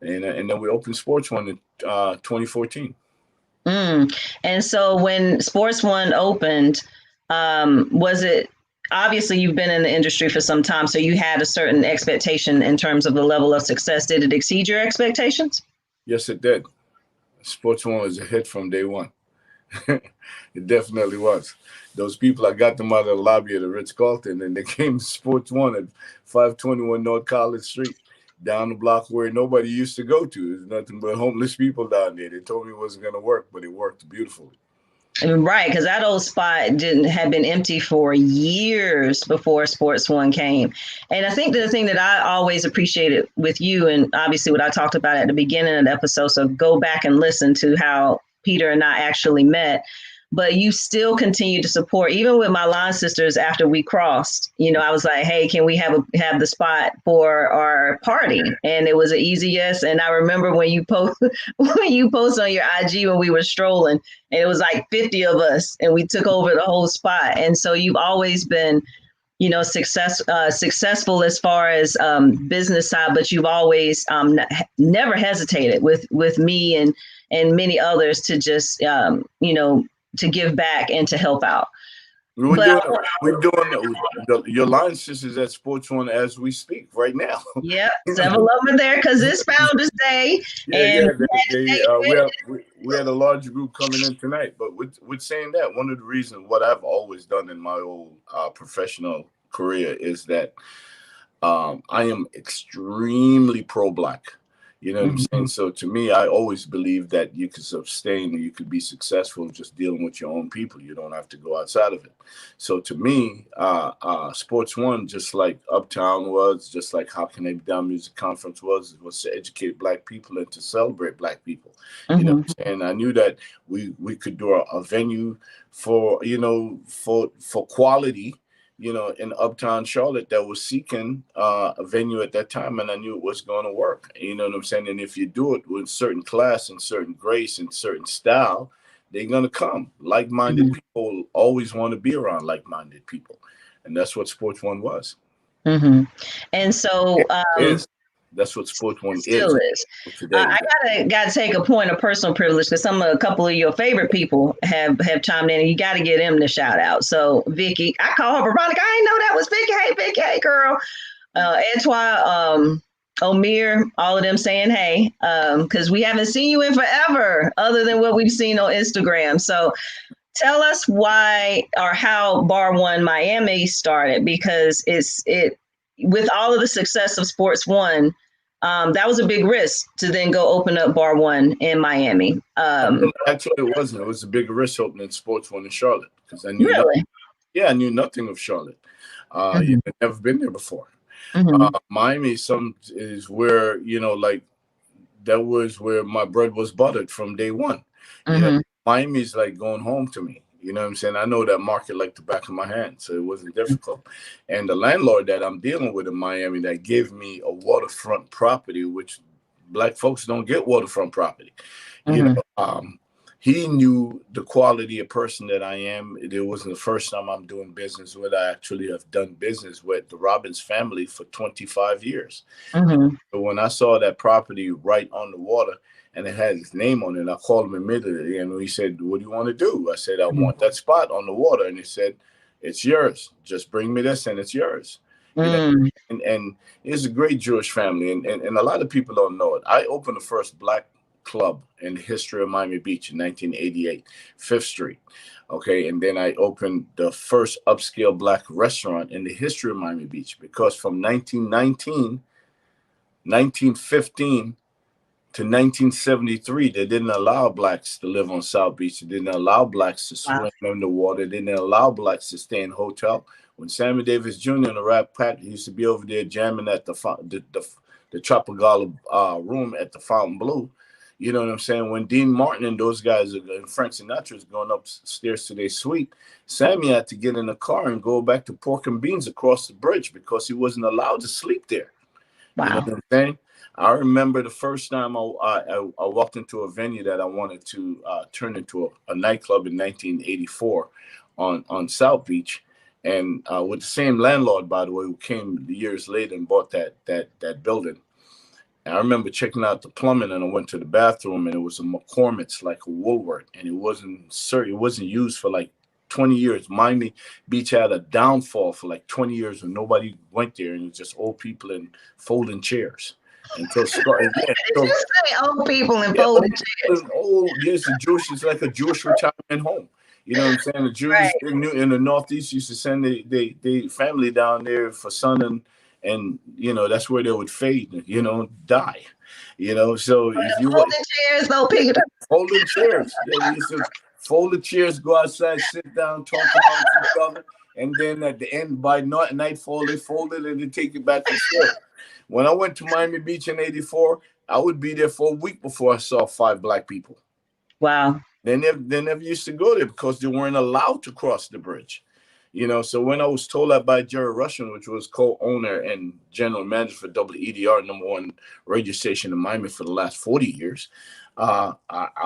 and then we opened Sports One in 2014. And so when Sports One opened, was it obviously you've been in the industry for some time, so you had a certain expectation in terms of the level of success. Did it exceed your expectations? Yes, it did. Sports One was a hit from day one. It definitely was. Those people, I got them out of the lobby of the Ritz Carlton, and they came to Sports One at 521 North College Street, down the block where nobody used to go to. There's nothing but homeless people down there. They told me it wasn't going to work, but it worked beautifully. Right, because that old spot didn't had been empty for years before Sports One came. And I think the thing that I always appreciated with you, and obviously what I talked about at the beginning of the episode, so go back and listen to how Peter and I actually met. But you still continue to support, even with my line sisters after we crossed. You know, I was like, "Hey, can we have the spot for our party?" And it was an easy yes. And I remember when you post on your IG when we were strolling, and it was like 50 of us, and we took over the whole spot. And so you've always been, you know, successful as far as business side, but you've always never hesitated with me and many others to just you know, to give back and to help out. We're But doing your line sisters at Sports One as we speak right now. yeah, several of them are there because it's Founders Day, and We had a large group coming in tonight. But with saying that, one of the reasons what I've always done in my old professional career is that I am extremely pro-black. You know what I'm saying? So to me, I always believe that you can sustain and you could be successful just dealing with your own people. You don't have to go outside of it. So to me, Sports One, just like Uptown was, just like How Can They Be Down Music Conference was to educate black people and to celebrate black people. You know what I'm saying? I knew that we could do a venue for, you know, for quality, you know, in Uptown Charlotte that was seeking a venue at that time, and I knew it was going to work. You know what I'm saying? And if you do it with certain class and certain grace and certain style, they're going to come. Like-minded people always want to be around like-minded people, and that's what Sports One was. And so that's what Sports One still is. today. I gotta take a point of personal privilege because a couple of your favorite people have chimed in, and you got to get them the shout out. So Vicky, I call her Veronica. I didn't know that was Vicky. Hey Vicky, hey girl. Antoine, Omir, all of them saying hey, because we haven't seen you in forever, other than what we've seen on Instagram. So tell us why or how Bar One Miami started, because it with all of the success of Sports One. That was a big risk to then go open up Bar One in Miami. Actually, it wasn't. It was a big risk opening Sports One in Charlotte because I knew really. I knew nothing of Charlotte. You've never been there before. Miami is where, you know, like that was where my bread was buttered from day one. You know, Miami is like going home to me. You know what I'm saying? I know that market like the back of my hand, so it wasn't difficult. And the landlord that I'm dealing with in Miami that gave me a waterfront property, which black folks don't get waterfront property. You know, he knew the quality of person that I am. It wasn't the first time I'm doing business with. I actually have done business with the Robbins family for 25 years. Mm-hmm. So when I saw that property right on the water and it had his name on it, I called him immediately and he said, "What do you want to do?" I said, "I want that spot on the water." And he said, "It's yours. Just bring me this and it's yours." You know, Mm. and it's a great Jewish family. And a lot of people don't know it. I opened the first black club in the history of Miami Beach in 1988, Fifth Street. Okay, and then I opened the first upscale black restaurant in the history of Miami Beach because from 1915 to 1973, they didn't allow blacks to live on South Beach. They didn't allow blacks to Wow. swim in the water. They didn't allow blacks to stay in hotel. When Sammy Davis Jr. and the Rat Pack used to be over there jamming at the Tropicana room at the Fountain Blue, you know what I'm saying? When Dean Martin and those guys and Frank Sinatra's going upstairs to their suite, Sammy had to get in the car and go back to Pork and Beans across the bridge because he wasn't allowed to sleep there. Wow. You know what I'm saying? I remember the first time I walked into a venue that I wanted to turn into a nightclub in 1984 on South Beach, and with the same landlord, by the way, who came years later and bought that building. And I remember checking out the plumbing, and I went to the bathroom, and it was a McCormick's, like a Woolworth, and it wasn't used for like 20 years. Miami Beach had a downfall for like 20 years when nobody went there, and it was just old people in folding chairs. Until Did you say old people in folding chairs? Yes, it's like a Jewish retirement home. You know what I'm saying? The Jews in the Northeast used to send they family down there for sun and you know that's where they would fade, you know, die. You know, so if you Folding chairs, though, Peter. folding chairs, yeah, we used to fold the chairs, go outside, sit down, talk about each other, and then at the end by nightfall they fold it and they take it back upstairs. When I went to Miami Beach in '84, I would be there for a week before I saw 5 black people. Wow. They never used to go there because they weren't allowed to cross the bridge. You know, so when I was told that by Jerry Rushing, which was co-owner and general manager for WEDR, #1 radio station in Miami for the last 40 years, I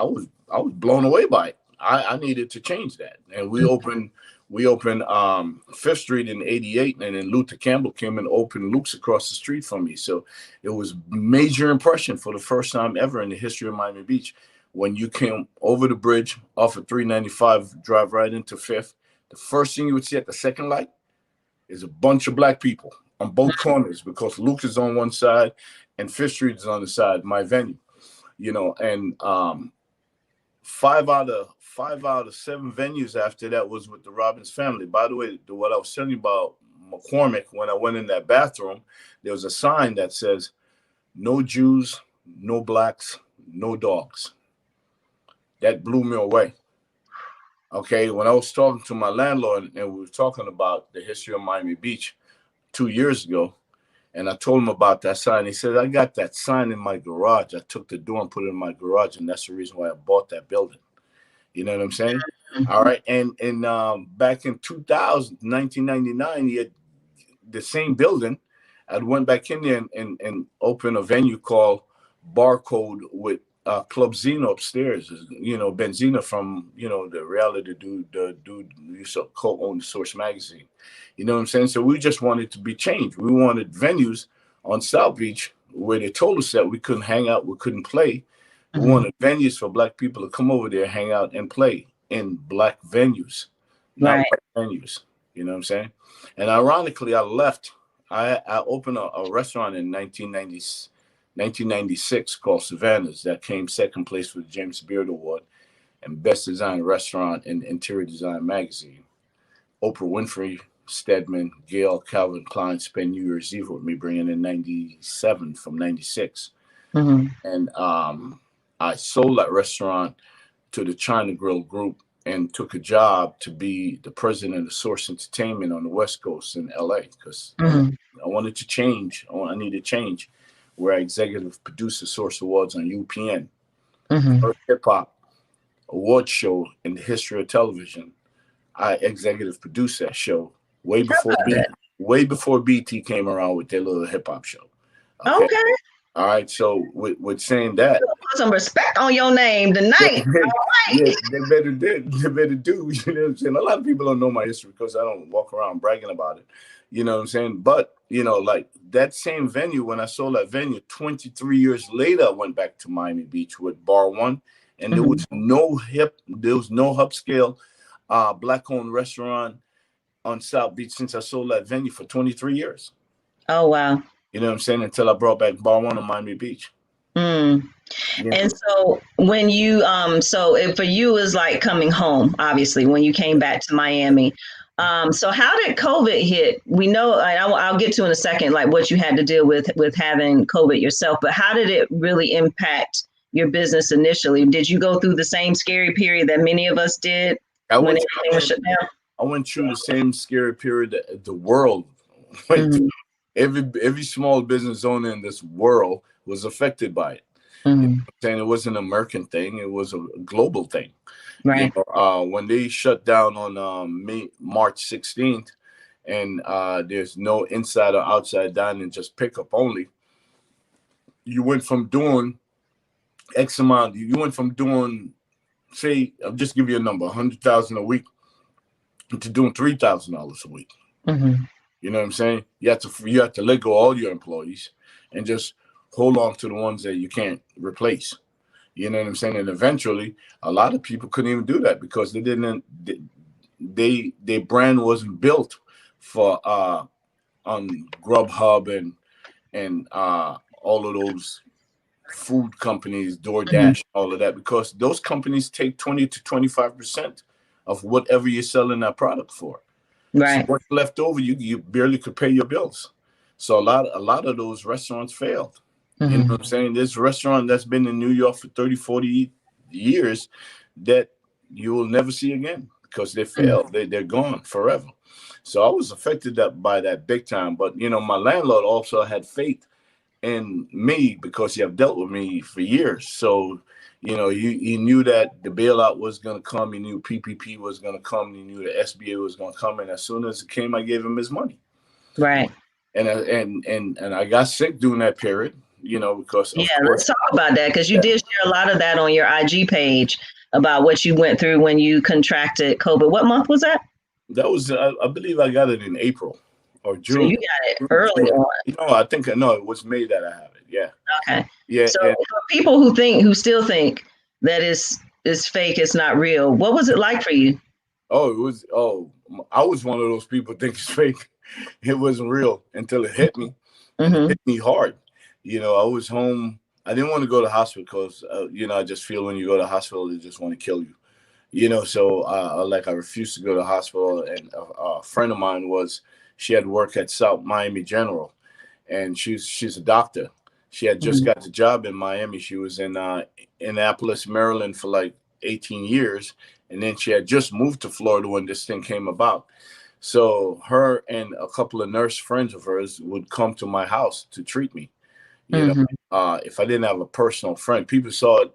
was blown away by it. I needed to change that, and we opened Fifth Street in '88, and then Luther Campbell came and opened Luke's across the street from me. So it was major impression for the first time ever in the history of Miami Beach. When you came over the bridge off of 395, drive right into Fifth, the first thing you would see at the second light is a bunch of black people on both corners because Luke's is on one side and Fifth Street is on the side, my venue. You know, and 5 out of 7 venues after that was with the Robbins family. By the way, what I was telling you about McCormick, when I went in that bathroom, there was a sign that says, "No Jews, no blacks, no dogs." That blew me away. Okay, when I was talking to my landlord and we were talking about the history of Miami Beach 2 years ago, and I told him about that sign. He said, "I got that sign in my garage. I took the door and put it in my garage, and that's the reason why I bought that building." You know what I'm saying? Mm-hmm. All right. And back in 2000, 1999, he had the same building. I went back in there and opened a venue called Barcode with Club Zeno upstairs. You know, Benzino from, you know, the reality dude, the dude who used to co-own Source Magazine. You know what I'm saying? So we just wanted to be changed. We wanted venues on South Beach where they told us that we couldn't hang out, we couldn't play. We wanted venues for black people to come over there, hang out, and play in black venues, not white venues. You know what I'm saying? And ironically, I left. I opened a restaurant in 1996 called Savannah's that came second place for the James Beard Award and Best Design Restaurant in Interior Design Magazine. Oprah Winfrey, Stedman, Gail, Calvin Klein spent New Year's Eve with me, bringing in 97 from 96. Mm-hmm. And I sold that restaurant to the China Grill Group and took a job to be the president of Source Entertainment on the West Coast in LA because I wanted to change. I needed change. Where I executive produced the Source Awards on UPN. First hip hop award show in the history of television. I executive produced that show way before BT came around with their little hip hop show. Okay. All right. So with saying that, Put some respect on your name tonight. yeah, they better did. They better do. You know what I'm saying? A lot of people don't know my history because I don't walk around bragging about it. You know what I'm saying? But, you know, like that same venue, when I sold that venue, 23 years later, I went back to Miami Beach with Bar One, and there was no upscale black-owned restaurant on South Beach since I sold that venue for 23 years. Oh, wow. You know what I'm saying? Until I brought back Bar One on Miami Beach. Mm. Yeah. And so when you so it, for you is like coming home, obviously, when you came back to Miami. So how did COVID hit? We know I'll get to in a second, like what you had to deal with having COVID yourself, but how did it really impact your business initially? Did you go through the same scary period that many of us did when everything was shut down? I went through the same scary period that the world went through. Every small business owner in this world was affected by it. You know what I'm saying? It wasn't an American thing; it was a global thing. Right. You know, when they shut down on March 16th, and there's no inside or outside dining, just pickup only. You went from doing X amount. You went from doing, say, I'll just give you a number, 100,000 a week, to doing $3,000 a week. You know what I'm saying? You have to let go all your employees and just hold on to the ones that you can't replace. You know what I'm saying? And eventually, a lot of people couldn't even do that because they didn't. Their brand wasn't built for on Grubhub and all of those food companies, DoorDash, all of that, because those companies take 20 to 25% of whatever you're selling that product for. Right. So what's left over, you barely could pay your bills. So a lot of those restaurants failed. You know what I'm saying? This restaurant that's been in New York for 30, 40 years that you will never see again because they failed. They're gone forever. So I was affected by that big time. But, you know, my landlord also had faith in me because he have dealt with me for years. So, you know, he knew that the bailout was going to come. He knew PPP was going to come. He knew the SBA was going to come. And as soon as it came, I gave him his money. Right. And I got sick during that period, you know, because of course, let's talk about that because you did share a lot of that on your IG page about what you went through when you contracted COVID. What month was that? That was, I believe I got it in April or June. So you got it early on. No, I think it was May that I have it. Yeah. Okay. Yeah. So for people who still think that is fake, it's not real. What was it like for you? I was one of those people think it's fake. It wasn't real until it hit me. And it hit me hard. You know, I was home. I didn't want to go to the hospital because, you know, I just feel when you go to the hospital, they just want to kill you. You know, so I refused to go to the hospital. And a friend of mine she had work at South Miami General, and she's a doctor. She had just got the job in Miami. She was in Annapolis, Maryland for like 18 years. And then she had just moved to Florida when this thing came about. So her and a couple of nurse friends of hers would come to my house to treat me. You know, if I didn't have a personal friend, people saw it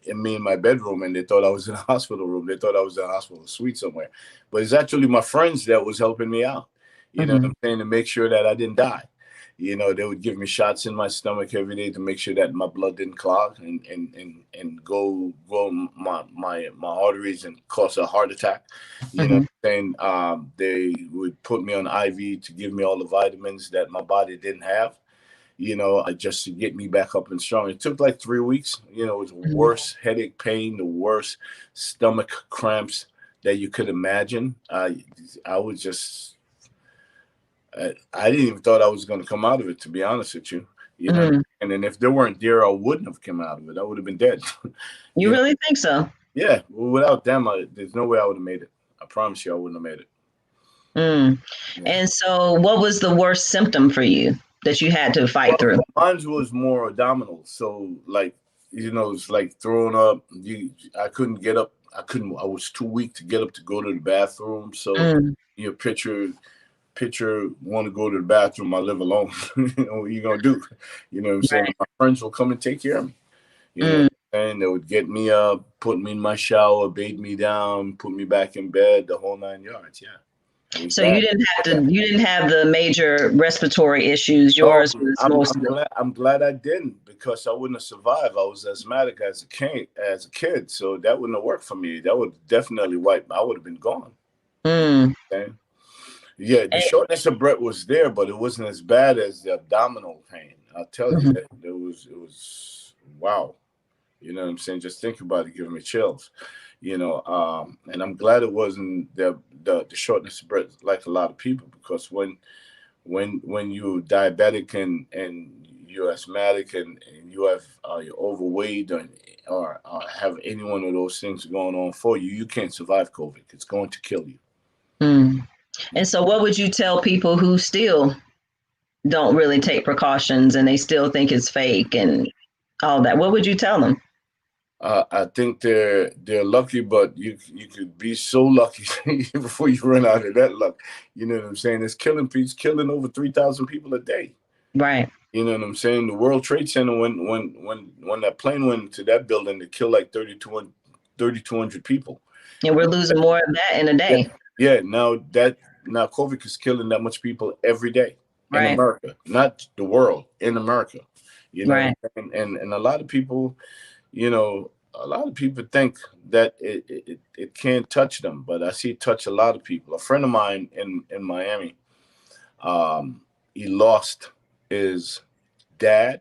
in me in my bedroom and they thought I was in a hospital room. They thought I was in a hospital suite somewhere. But it's actually my friends that was helping me out, you know what I'm saying, to make sure that I didn't die. You know, they would give me shots in my stomach every day to make sure that my blood didn't clog and go my arteries and cause a heart attack. You know what I'm saying? They would put me on IV to give me all the vitamins that my body didn't have, you know, just to get me back up and strong. It took like 3 weeks. You know, it was the worst headache pain, the worst stomach cramps that you could imagine. I was just... I didn't even thought I was going to come out of it, to be honest with you. You know, and then if they weren't there, I wouldn't have come out of it. I would have been dead. You really think so? Yeah. Well, without them, there's no way I would have made it. I promise you, I wouldn't have made it. Yeah. And so, what was the worst symptom for you that you had to fight through? Mine was more abdominal. So, like, you know, it's like throwing up. I couldn't get up. I was too weak to get up to go to the bathroom. So, your picture want to go to the bathroom, I live alone. You know, what you gonna do? You know what I'm saying? My friends will come and take care of me. You know what I'm saying? They would get me up, put me in my shower, bathe me down, put me back in bed, the whole 9 yards. Yeah. It was So you bad. didn't have the major respiratory issues. Oh, Yours was mostly. I'm glad I didn't, because I wouldn't have survived. I was asthmatic as a kid, so that wouldn't have worked for me. That would definitely wipe. I would have been gone. Mm. Okay? Yeah, the shortness of breath was there, but it wasn't as bad as the abdominal pain. I'll tell you Mhm. that it was wow. You know what I'm saying? Just think about it, giving me chills. And I'm glad it wasn't the shortness of breath like a lot of people, because when you're diabetic and you're asthmatic and you have you're overweight, or have any one of those things going on for you, you can't survive COVID. It's going to kill you. Mm. And so, what would you tell people who still don't really take precautions and they still think it's fake and all that? What would you tell them? I think they're lucky, but you could be so lucky before you run out of that luck. You know what I'm saying? It's killing over 3,000 people a day. Right. You know what I'm saying? The World Trade Center, when that plane went into that building, it killed like 3,200 people. And we're losing more of that in a Yeah, day. yeah. Now COVID is killing that much people every day in Right. America, not the world, in America. You know what Right. I'm saying? And a lot of people, a lot of people think that it can't touch them, but I see it touch a lot of people. A friend of mine in Miami, he lost his dad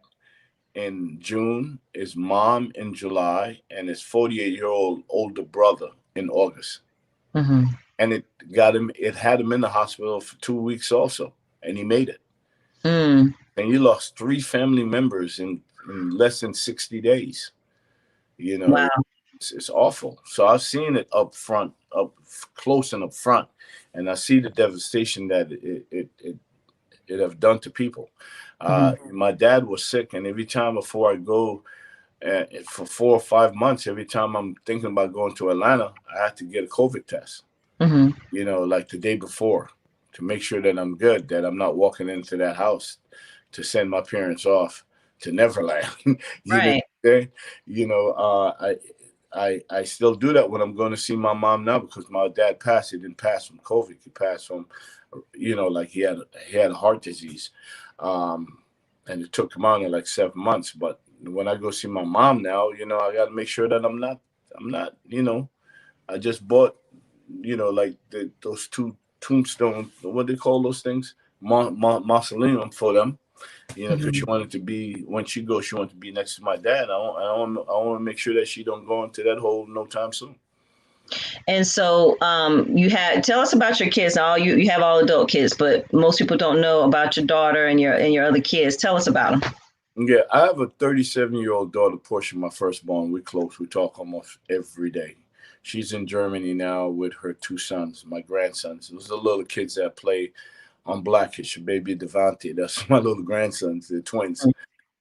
in June, his mom in July, and his 48-year-old older brother in August. Hmm. And it had him in the hospital for 2 weeks also, and he made it. Mm. And you lost three family members in less than 60 days. Wow. It's awful. So I've seen it up front, up close and up front, and I see the devastation that it have done to people. Hmm. My dad was sick, and every time before I go, for 4 or 5 months, every time I'm thinking about going to Atlanta, I have to get a COVID test. Hmm. Like the day before, to make sure that I'm good, that I'm not walking into that house to send my parents off to Neverland. you know, Right. they, I still do that when I'm going to see my mom now, because my dad passed. He didn't pass from COVID. He passed from, like he had a heart disease, um, and it took him out in like 7 months. But when I go see my mom now, I got to make sure that I'm not. I just bought, like those two tombstone, what they call those things, mausoleum for them. Because she Hmm. wanted to be, when she goes, she wanted to be next to my dad. I want to make sure that she don't go into that hole no time soon. And so, tell us about your kids. You have all adult kids, but most people don't know about your daughter and your other kids. Tell us about them. Yeah, I have a 37-year-old daughter, Portia, my firstborn. We're close. We talk almost every day. She's in Germany now with her two sons, my grandsons. Those are the little kids that play on Blackish, baby Devante. That's my little grandsons. They're twins.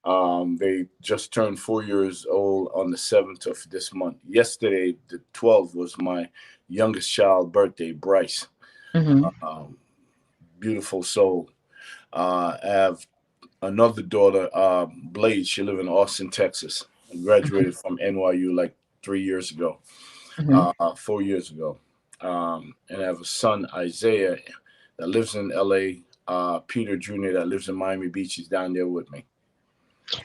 They just turned 4 years old on the 7th of this month. Yesterday, the 12th, was my youngest child birthday, Bryce. Hmm. Um, Beautiful soul. I have another daughter, Blade. She lives in Austin, Texas. I graduated from NYU like 3 years ago, Hmm. 4 years ago. And I have a son, Isaiah, that lives in LA. Peter Jr., that lives in Miami Beach. He's down there with me.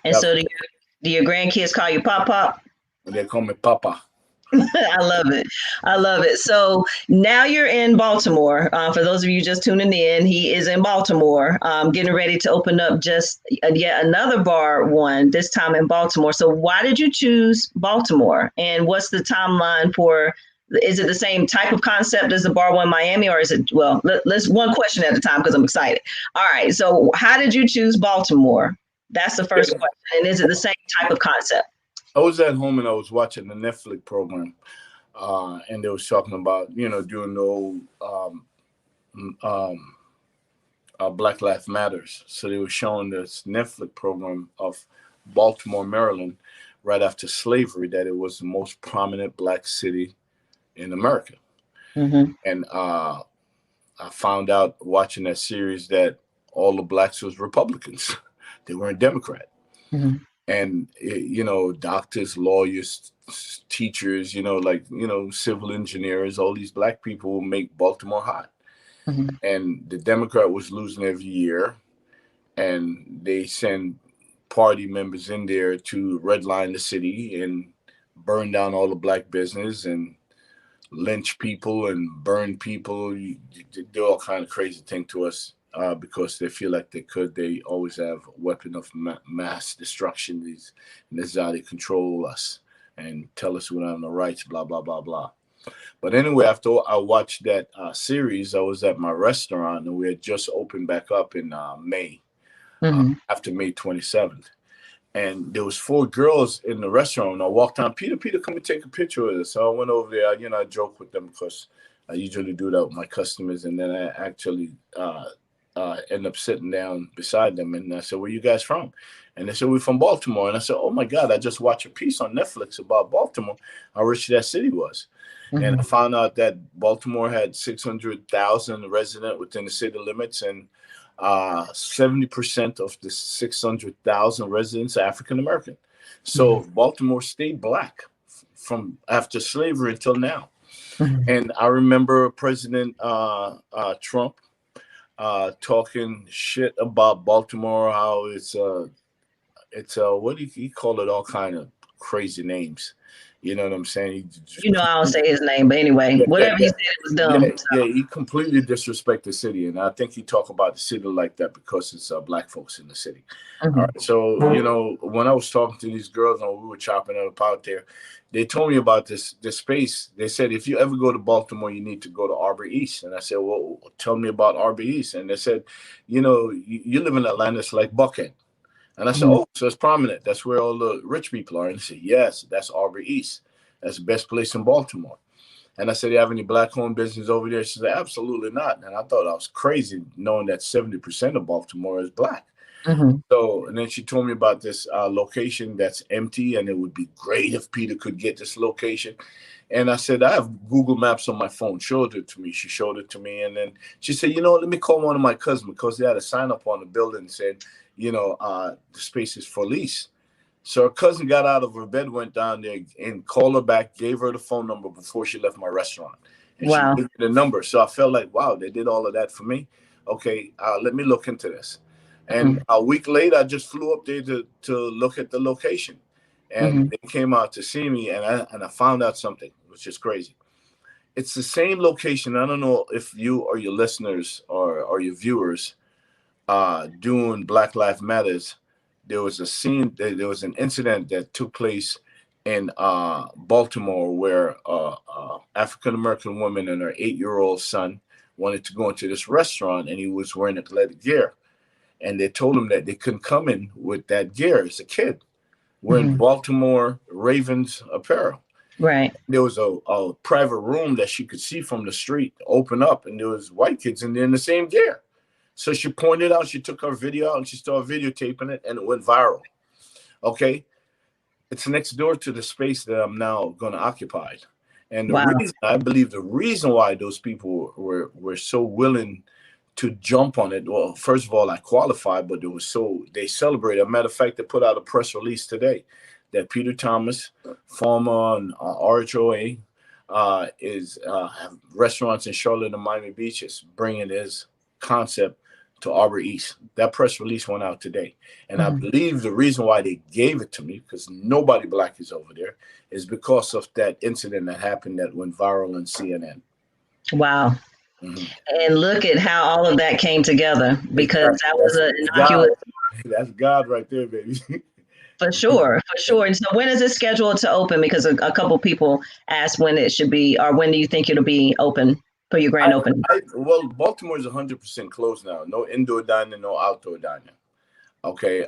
And so, do your grandkids call you Pop Pop? They call me Papa. I love it. I love it. So now you're in Baltimore. For those of you just tuning in, he is in Baltimore, getting ready to open up just yet another bar one, this time in Baltimore. So why did you choose Baltimore? And what's the timeline for? Is it the same type of concept as the bar one in Miami, or is it? Well, let's one question at a time because I'm excited. All right. So how did you choose Baltimore? That's the first question. And is it the same type of concept? I was at home and I was watching the Netflix program, and they was talking about doing the old um, Black Lives Matters. So they were showing this Netflix program of Baltimore, Maryland, right after slavery, that it was the most prominent black city in America. Mm-hmm. And I found out watching that series that all the blacks was Republicans. They weren't Democrat. Mm-hmm. And doctors, lawyers, teachers, like civil engineers, all these black people make Baltimore hot. and the Democrat was losing every year, and they send party members in there to redline the city and burn down all the black business and lynch people and burn people. They do all kind of crazy thing to us because they feel like they could. They always have a weapon of mass destruction. And this is how they control us and tell us we don't have no rights, blah, blah, blah, blah. But anyway, after I watched that series, I was at my restaurant, and we had just opened back up in May, after May 27th. And there was 4 girls in the restaurant. And I walked on, Peter, come and take a picture with us. So I went over there. I joke with them because I usually do that with my customers. And then I actually end up sitting down beside them. And I said, "Where you guys from?" And they said, "We're from Baltimore." And I said, "Oh my God, I just watched a piece on Netflix about Baltimore, how rich that city was." And I found out that Baltimore had 600,000 residents within the city limits, and 70% of the 600,000 residents are African American. So Baltimore stayed black from after slavery until now. And I remember President Trump talking shit about Baltimore, how it's what do he call it, all kind of crazy names. You know what I'm saying? I don't say his name, but anyway, whatever he said, it was dumb. Yeah, he completely disrespected the city, and I think he talked about the city like that because it's black folks in the city. All right, so when I was talking to these girls and we were chopping it up out there, they told me about this space. They said, if you ever go to Baltimore, you need to go to Arbor East. And I said, well, tell me about Arbor East. And they said, you live in Atlanta, it's like Buckhead. And I said, oh, so it's prominent. That's where all the rich people are. And they said, yes, that's Arbor East. That's the best place in Baltimore. And I said, do you have any black-owned business over there? She said, absolutely not. And I thought I was crazy knowing that 70% of Baltimore is black. So, and then she told me about this location that's empty, and it would be great if Peter could get this location. And I said, I have Google Maps on my phone. Showed it to me. She showed it to me. And then she said, let me call one of my cousins, because they had a sign up on the building and said, the space is for lease. So her cousin got out of her bed, went down there and called her back, gave her the phone number before she left my restaurant. And she gave me the number. So I felt like, wow, they did all of that for me. Okay, let me look into this. And a week later, I just flew up there to look at the location. And they came out to see me, and I found out something, which is crazy. It's the same location. I don't know if you or your listeners or your viewers doing Black Lives Matters. There was an incident that took place in Baltimore where African-American woman and her 8-year-old son wanted to go into this restaurant, and he was wearing athletic gear. And they told him that they couldn't come in with that gear as a kid, wearing Baltimore Ravens apparel. Right. There was a private room that she could see from the street open up, and there was white kids in there in the same gear. So she pointed out, she took her video out and she started videotaping it, and it went viral. Okay. It's next door to the space that I'm now going to occupy. And I believe the reason why those people were so willing to jump on it, well, first of all, I qualified, but they celebrated. As a matter of fact, they put out a press release today that Peter Thomas, former on RHOA, have restaurants in Charlotte and Miami Beach, is bringing his concept to Arbor East. That press release went out today. And I believe the reason why they gave it to me, because nobody black is over there, is because of that incident that happened that went viral on CNN. Wow. And look at how all of that came together, because that was an innocuous. That's God right there, baby. For sure. And so when is it scheduled to open? Because a couple people asked when it should be, or when do you think it'll be open for your grand opening? Well, Baltimore is 100% closed now. No indoor dining, no outdoor dining. Okay,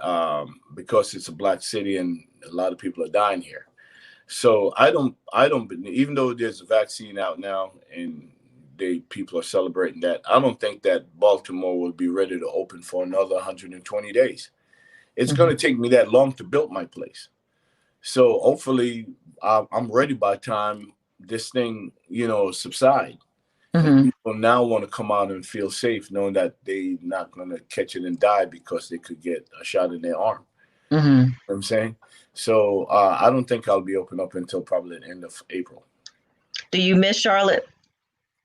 because it's a black city and a lot of people are dying here. So I don't, even though there's a vaccine out now and people are celebrating that, I don't think that Baltimore will be ready to open for another 120 days. It's going to take me that long to build my place. So hopefully I'm ready by the time this thing, subside. People now want to come out and feel safe, knowing that they're not going to catch it and die because they could get a shot in their arm. You know what I'm saying? So I don't think I'll be open up until probably the end of April. Do you miss Charlotte?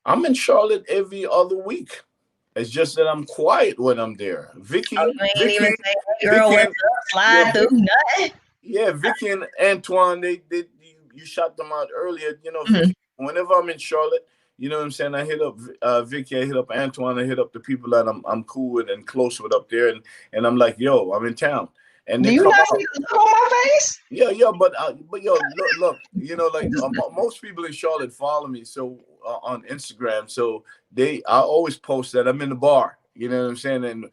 I'm in Charlotte every other week. It's just that I'm quiet when I'm there. Vicky, Oh, you ain't even say, hey, girl, Vicky, what's up? Slide through nothing. yeah, Vicky and Antoine, you shot them out earlier. You know, Mhm. whenever I'm in Charlotte, you know what I'm saying? I hit up Vicky, I hit up Antoine, I hit up the people that I'm cool with and close with up there, and I'm like, yo, I'm in town, and Do they you come not out. see the look on my face? Yeah, but yo, look, you know, like most people in Charlotte follow me so on Instagram, so I always post that I'm in the bar. You know what I'm saying? And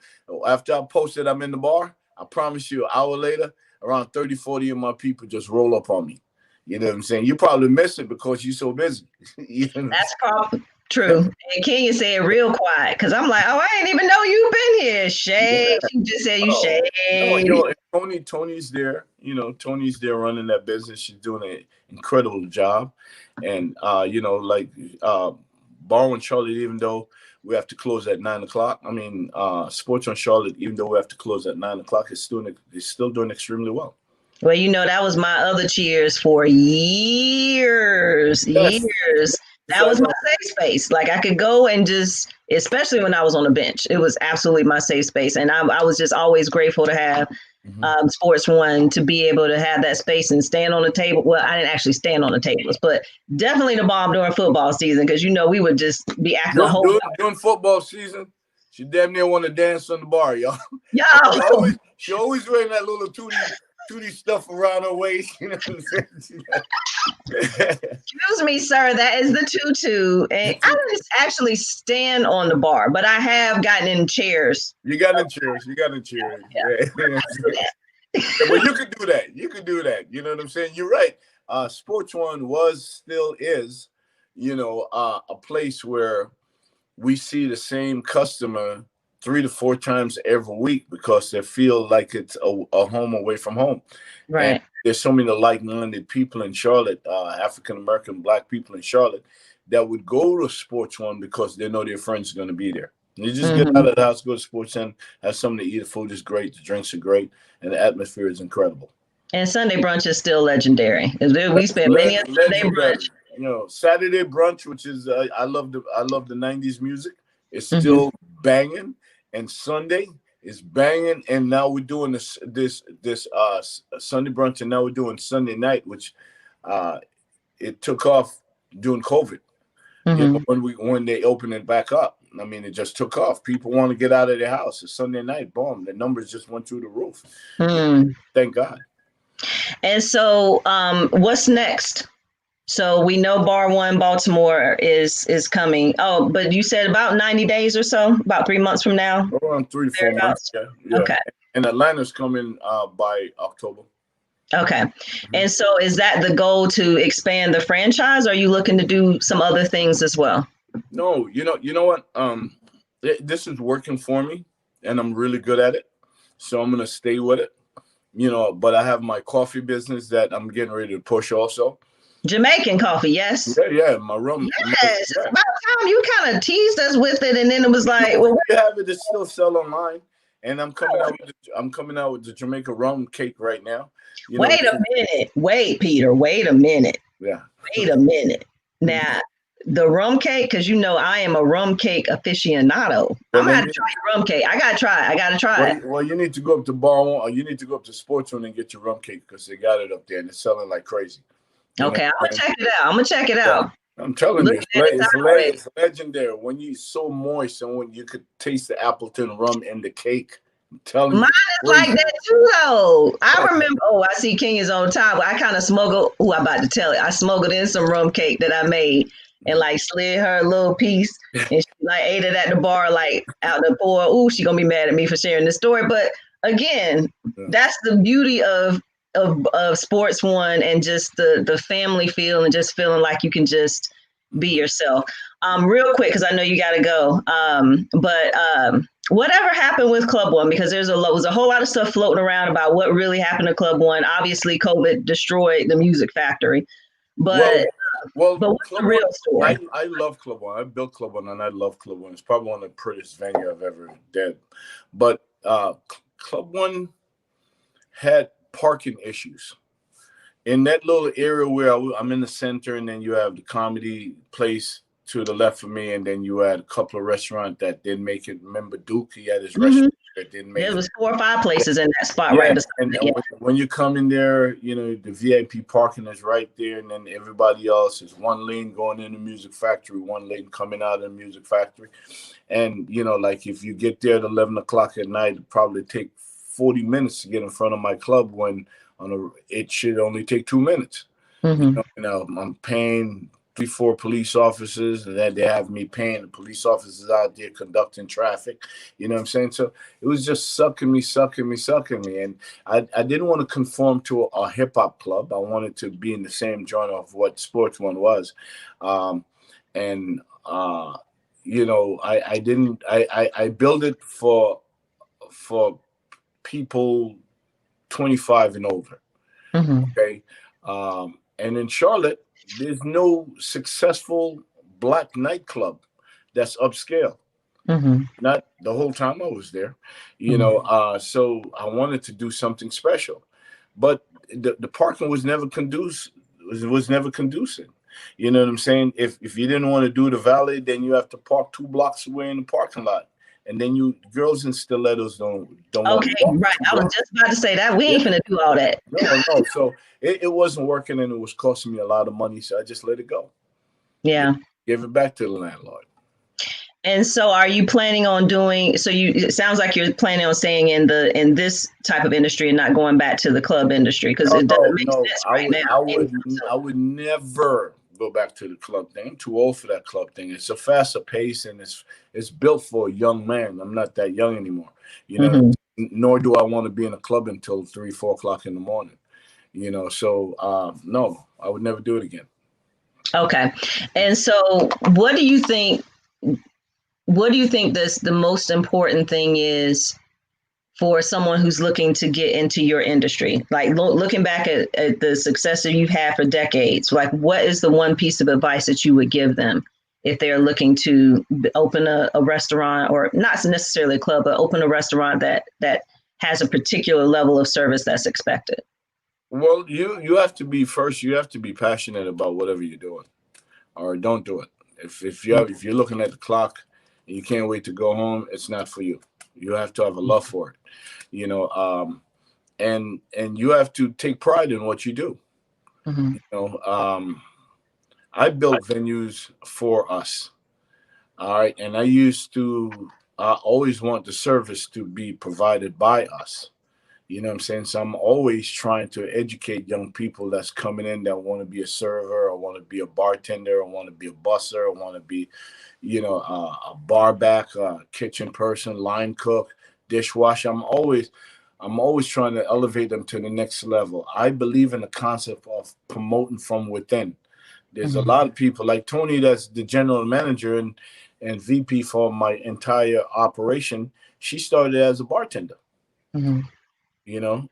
after I post that I'm in the bar, I promise you, an hour later, around 30, 40 of my people just roll up on me. You know what I'm saying? You probably miss it because you're so busy. You know what That's true. And Kenya said real quiet because I'm like, oh, I didn't even know you've been here. Shade. Yeah. She just said you Oh, no, shade. yo, Tony's there. You know, Tony's there running that business. She's doing an incredible job, and Bar on Charlotte, even though we have to close at 9 o'clock. I mean, Sports on Charlotte, even though we have to close at 9 o'clock, it's still doing extremely well. Well, that was my other cheers for years, Yes, years. yes, That I was my know. safe space. Like I could go and just, especially when I was on the bench, it was absolutely my safe space. And I was just always grateful to have Mm-hmm. Sports One to be able to have that space and stand on the table. Well, I didn't actually stand on the tables, but definitely the bomb during football season because we would just be acting a whole During football season, she damn near want to dance on the bar, y'all. yo. And she always wearing that little tootie stuff around her waist. You know what I'm saying? Excuse me, sir. That is the tutu, and I didn't actually stand on the bar, but I have gotten in chairs. You got in chairs. Yeah. But you could do that. You know what I'm saying? You're right. Sports One still is, a place where we see the same customer 3 to 4 times every week because they feel like it's a home away from home. And Right. there's so many like-minded people in Charlotte, African American, Black people in Charlotte, that would go to Sports One because they know their friends are going to be there. And you just get out of the house, go to Sports One, have something to eat. The food is great, the drinks are great, and the atmosphere is incredible. And Sunday brunch is still legendary. We spent many a Sunday brunch. Saturday brunch, which is I love the '90s music. It's Mm-hmm. still banging, and Sunday is banging. And now we're doing this Sunday brunch, and now we're doing Sunday night, which it took off during COVID. Mm-hmm. When they opened it back up, I mean, it just took off. People want to get out of their house. It's Sunday night, boom, the numbers just went through the roof. Thank God. And so, what's next? So we know Bar One Baltimore is coming. Oh, but you said about 90 days or so, about 3 months from now. Around 3 to 4 months. Yeah. Okay. And Atlanta's coming by October. Okay. And so is that the goal to expand the franchise? Or are you looking to do some other things as well? No, you know what? This is working for me, and I'm really good at it. So I'm gonna stay with it. But I have my coffee business that I'm getting ready to push also. Jamaican coffee, yes. Yeah, my rum. Yes, it's about time you kind of teased us with it, and then it was like, well, we have it. It's still sell online, and I'm coming out with the Jamaica rum cake right now. Wait a minute, Peter. Wait a minute. Yeah. Wait a minute. Now, the rum cake, because I am a rum cake aficionado. I'm gonna have to try your rum cake. I gotta try it. Well, you need to go up to Bar One, or you need to go up to Sports One and get your rum cake because they got it up there and it's selling like crazy. Okay, I'm gonna check it out. I'm telling you, it's legendary. When you so moist and when you could taste the Appleton rum in the cake. I'm telling Mine you. is like that too, though. I remember. Oh, I see King is on top. I kind of smuggled. Oh, I'm about to tell it. I smuggled in some rum cake that I made and like slid her a little piece, and she like ate it at the bar, like out the pour. Ooh, she gonna be mad at me for sharing this story. But again, that's the beauty of Sports One and just the family feel and just feeling like you can just be yourself. Real quick, because I know you got to go. But whatever happened with Club One? Because was a whole lot of stuff floating around about what really happened to Club One. Obviously, COVID destroyed the music factory. But what's the real story? I love Club One. I built Club One, and I love Club One. It's probably one of the prettiest venues I've ever did. But Club One had parking issues in that little area where I'm in the center, and then you have the comedy place to the left of me, and then you had a couple of restaurants that didn't make it. Remember Duke? He had his Mm-hmm. restaurant that didn't make There it. was 4 or 5 places in that spot right Yeah, beside and, it. and Yeah. when you come in there, you know, the VIP parking is right there, and then everybody else is one lane going in the Music Factory, one lane coming out of the Music Factory. And, you know, like if you get there at 11 o'clock at night, it probably take 40 minutes to get in front of my club when it should only take 2 minutes. Mm-hmm. You know, I'm paying 3-4 police officers, and then they have me paying the police officers out there conducting traffic. You know what I'm saying? So it was just sucking me. And I didn't want to conform to a hip hop club. I wanted to be in the same genre of what Sports One was. You know, I built it for people 25 and over. Mm-hmm. Okay. And in Charlotte, there's no successful black nightclub that's upscale. Mm-hmm. Not the whole time I was there, you Mm-hmm. know. So I wanted to do something special, but the parking was never conducive. Was never conducive. You know what I'm saying? If you didn't want to do the valet, then you have to park 2 blocks away in the parking lot. And then girls in stilettos don't want Okay, to walk right. 2 I was blocks. just about to say that. We ain't Yeah. finna do all that. No. So it wasn't working, and it was costing me a lot of money. So I just let it go. Yeah. Give it back to the landlord. And so are you planning on doing, it sounds like you're planning on staying in this type of industry and not going back to the club industry, because it doesn't make sense right now. I would never go back to the club thing. I'm too old for that club thing. It's a faster pace, and it's built for a young man. I'm not that young anymore. You know, Mm-hmm. Nor do I want to be in a club until 3-4 o'clock in the morning. You know, so no, I would never do it again. Okay. And so what do you think the most important thing is for someone who's looking to get into your industry? Like looking back at the success that you've had for decades, like what is the one piece of advice that you would give them if they're looking to open a restaurant, or not necessarily a club, but open a restaurant that has a particular level of service that's expected? Well, you have to be passionate about whatever you're doing, or don't do it. If you're looking at the clock and you can't wait to go home, it's not for you. You have to have a love for it, you know, and you have to take pride in what you do. Mm-hmm. You know, I built venues for us. All right. And I always want the service to be provided by us. You know what I'm saying? So I'm always trying to educate young people that's coming in that want to be a server, or want to be a bartender, or want to be a busser, or want to be, you know, a bar back, a kitchen person, line cook, dishwasher. I'm always trying to elevate them to the next level. I believe in the concept of promoting from within. There's Mm-hmm. a lot of people like Tony, that's the general manager and VP for my entire operation. She started as a bartender. Mm-hmm. You know,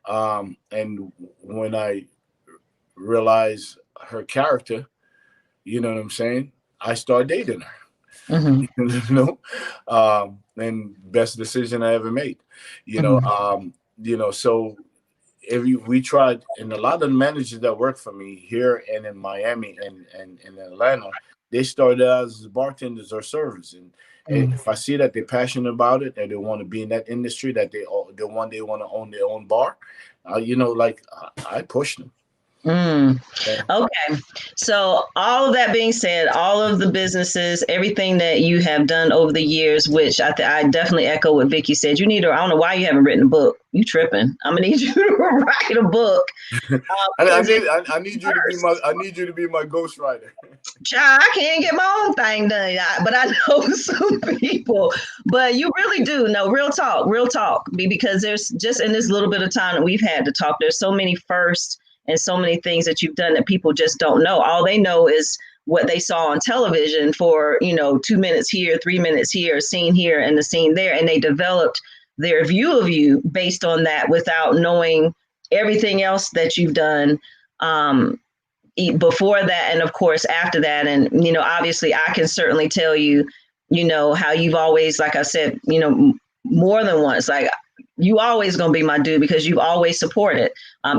and when I realized her character, you know what I'm saying, I started dating her. Mm-hmm. You know, and best decision I ever made. You know, so we tried, and a lot of the managers that work for me here and in Miami and in Atlanta, they started as bartenders or servers. And if I see that they're passionate about it and they want to be in that industry, that they one day want to own their own bar, you know, like I push them. Okay. So all of that being said, all of the businesses, everything that you have done over the years, which I definitely echo what Vicky said. You need to, I don't know why you haven't written a book. You tripping. I'm going to need you to write a book. I need you to be my ghostwriter. Child, I can't get my own thing done, but I know some people. But you really do. No, real talk. Because there's just in this little bit of time that we've had to talk, there's so many firsts and so many things that you've done that people just don't know. All they know is what they saw on television for, 2 minutes here, 3 minutes here, a scene here and a scene there. And they developed their view of you based on that without knowing everything else that you've done before that. And of course, after that. And, obviously I can certainly tell you, how you've always, like I said, more than once, like, you always going to be my dude because you've always supported,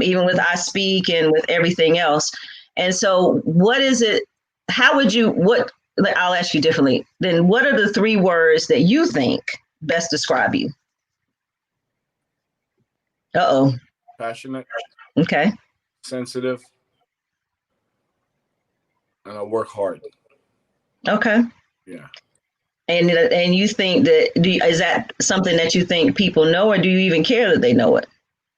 even with I Speak and with everything else. And so what is it, what I'll ask you differently. Then what are the 3 words that you think best describe you? Uh-oh. Passionate, Okay. sensitive, and I work hard. Okay. Yeah. And you think that is that something that you think people know, or do you even care that they know it?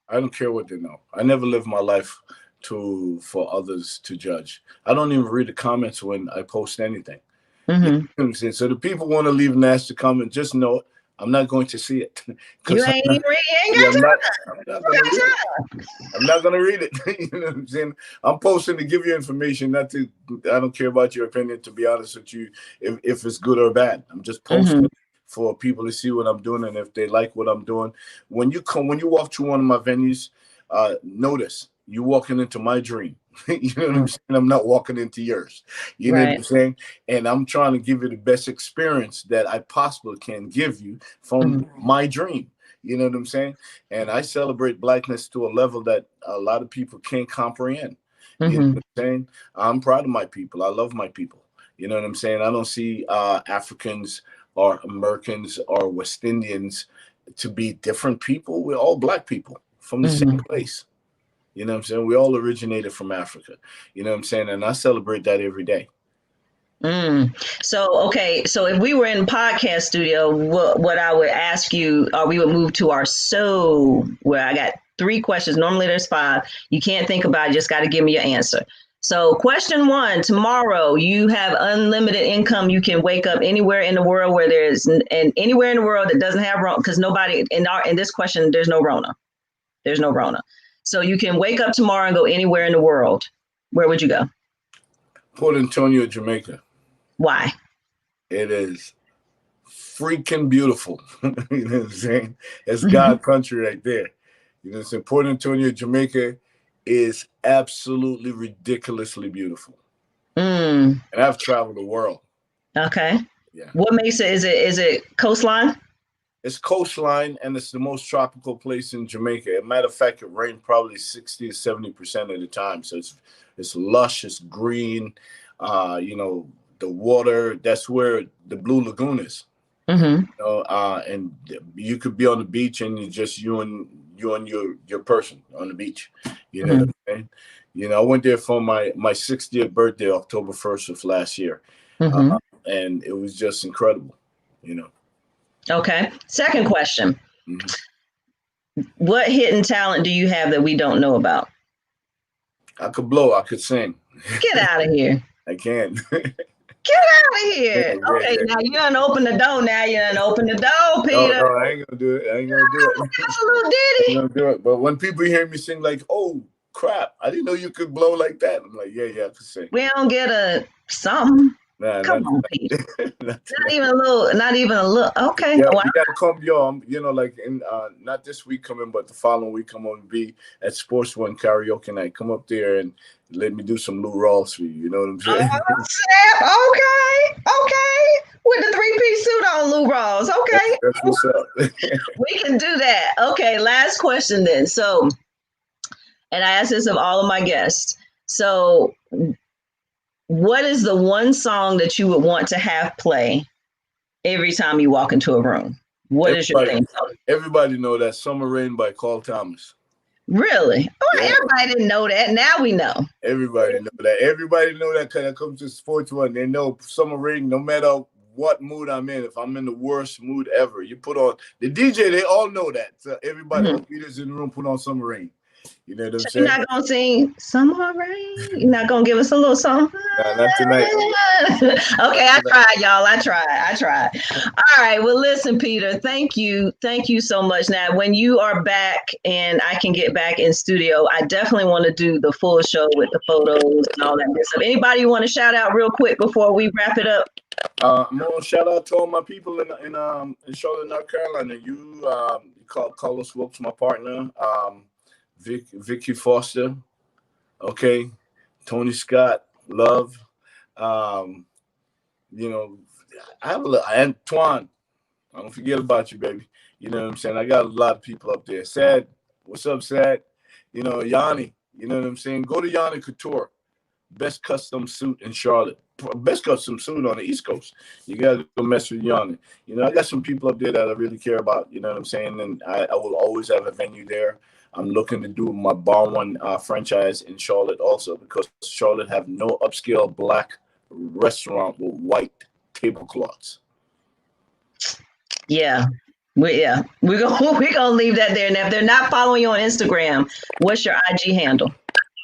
I don't care what they know. I never live my life for others to judge. I don't even read the comments when I post anything. You know Mm-hmm. what I'm saying? So the people want to leave a nasty comment, just know I'm not going to see it. You Because ain't even read. You ain't yeah, got time. I'm not going to read it. I'm not going to read it. You know what I'm saying? I'm posting to give you information, not to. I don't care about your opinion. To be honest with you, if it's good or bad, I'm just posting Mm-hmm. for people to see what I'm doing, and if they like what I'm doing. When you walk through one of my venues, notice you walking into my dream. You know what I'm saying? I'm not walking into yours. You know what Right. I'm saying? And I'm trying to give you the best experience that I possibly can give you from my dream. You know what I'm saying? And I celebrate Blackness to a level that a lot of people can't comprehend. You know Mm-hmm. what I'm saying? I'm proud of my people. I love my people. You know what I'm saying? I don't see Africans or Americans or West Indians to be different people. We're all Black people from the same place. You know what I'm saying? We all originated from Africa. You know what I'm saying? And I celebrate that every day. So, okay. So if we were in podcast studio, what I would ask you, or we would move to our where I got 3 questions. Normally there's 5. You can't think about it. Just got to give me your answer. So question 1, tomorrow you have unlimited income. You can wake up anywhere in the world where and anywhere in the world that doesn't have Rona, because nobody in this question, there's no Rona. There's no Rona. So you can wake up tomorrow and go anywhere in the world. Where would you go? Port Antonio, Jamaica. Why? It is freaking beautiful. You know what I'm saying? It's God country right there. You know what I'm saying? Port Antonio, Jamaica is absolutely ridiculously beautiful. And I've traveled the world. Okay. Yeah. What makes it? Is it coastline? It's coastline, and it's the most tropical place in Jamaica. As a matter of fact, it rains probably 60 to 70% of the time. So it's lush, it's green. You know, the water, that's where the Blue Lagoon is. Mm-hmm. You know, and you could be on the beach and it's just you and your person on the beach. You know what I'm saying? You know, I went there for my 60th birthday, October 1st of last year. And it was just incredible, you know. Okay. Second question. Mm-hmm. What hidden talent do you have that we don't know about? I could blow. I could sing. Get out of here. I can. Get out of here. Yeah, Okay, yeah. now you done open the door. Now you done open the door, No, Peter. I ain't gonna do it. I ain't gonna do it. That's a little I ditty. ain't gonna do it. But when people hear me sing, like, "Oh crap, I didn't know you could blow like that," I'm like, "Yeah, I could sing." We don't get a something. Nah, Come on, tonight. Peter. Not Not even a little. Not even a little. Okay. Yeah, Wow. you gotta come, yo. You know, like in not this week coming, but the following week, I'm gonna be at Sports One karaoke night. Come up there and let me do some Lou Rawls for you. You know what I'm saying? Snap. Okay. With the 3-piece suit on, Lou Rawls. Okay. That's what's up. We can do that. Okay. Last question then. So, and I ask this of all of my guests. So, what is the one song that you would want to have play every time you walk into a room? What is your theme song? Everybody know that Summer Rain by Carl Thomas. Really? Oh, Yeah. everybody didn't know that. Now we know. Everybody know that. Everybody know that because I come to Sports One. They know Summer Rain, no matter what mood I'm in. If I'm in the worst mood ever, you put on the DJ. They all know that. So everybody, all leaders in the room, put on Summer Rain. You know what I'm saying? You're not gonna sing Summer Rain. You're not gonna give us a little song. Nah, not tonight. Okay, I tried, y'all. I tried. All right. Well, listen, Peter. Thank you so much. Now, when you are back and I can get back in studio, I definitely want to do the full show with the photos and all that good stuff. Anybody you want to shout out real quick before we wrap it up? I'm gonna shout out to all my people in Charlotte, North Carolina. You Carlos Wilkes, my partner. Vicky Foster, okay, Tony Scott, Love, you know, I have a little Antoine. I don't forget about you, baby. You know what I'm saying? I got a lot of people up there. Sad, what's up, Sad? You know, Yanni. You know what I'm saying? Go to Yanni Couture. best custom suit in Charlotte. Best custom suit on the East Coast. You got to go mess with Yolanda. I got some people up there that I really care about. You know what I'm saying? And I will always have a venue there. I'm looking to do my Bar One franchise in Charlotte also, because Charlotte have no upscale black restaurant with white tablecloths. Yeah. We're gonna leave that there. Now, if they're not following you on Instagram, what's your IG handle?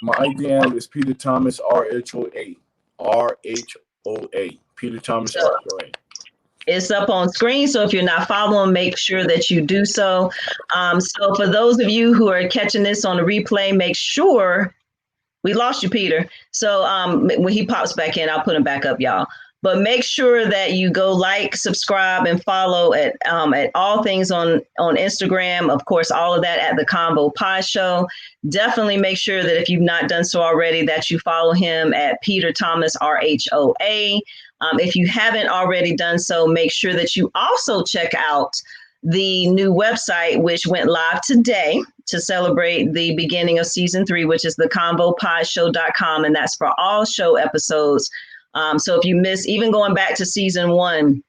My IG handle is Peter Thomas RHOA. Peter Thomas RHOA. It's up on screen, so if you're not following, make sure that you do so. So for those of you who are catching this on the replay, make sure we lost you, Peter. So when he pops back in, I'll put him back up, y'all. But make sure that you go like, subscribe, and follow at all things on Instagram. Of course, all of that at the Convo Pod Show. Definitely make sure that if you've not done so already, that you follow him at Peter Thomas RHOA. If you haven't already done so, make sure that you also check out the new website, which went live today to celebrate the beginning of season 3, which is theconvopodshow.com. And that's for all show episodes. So if you miss, even going back to season 1,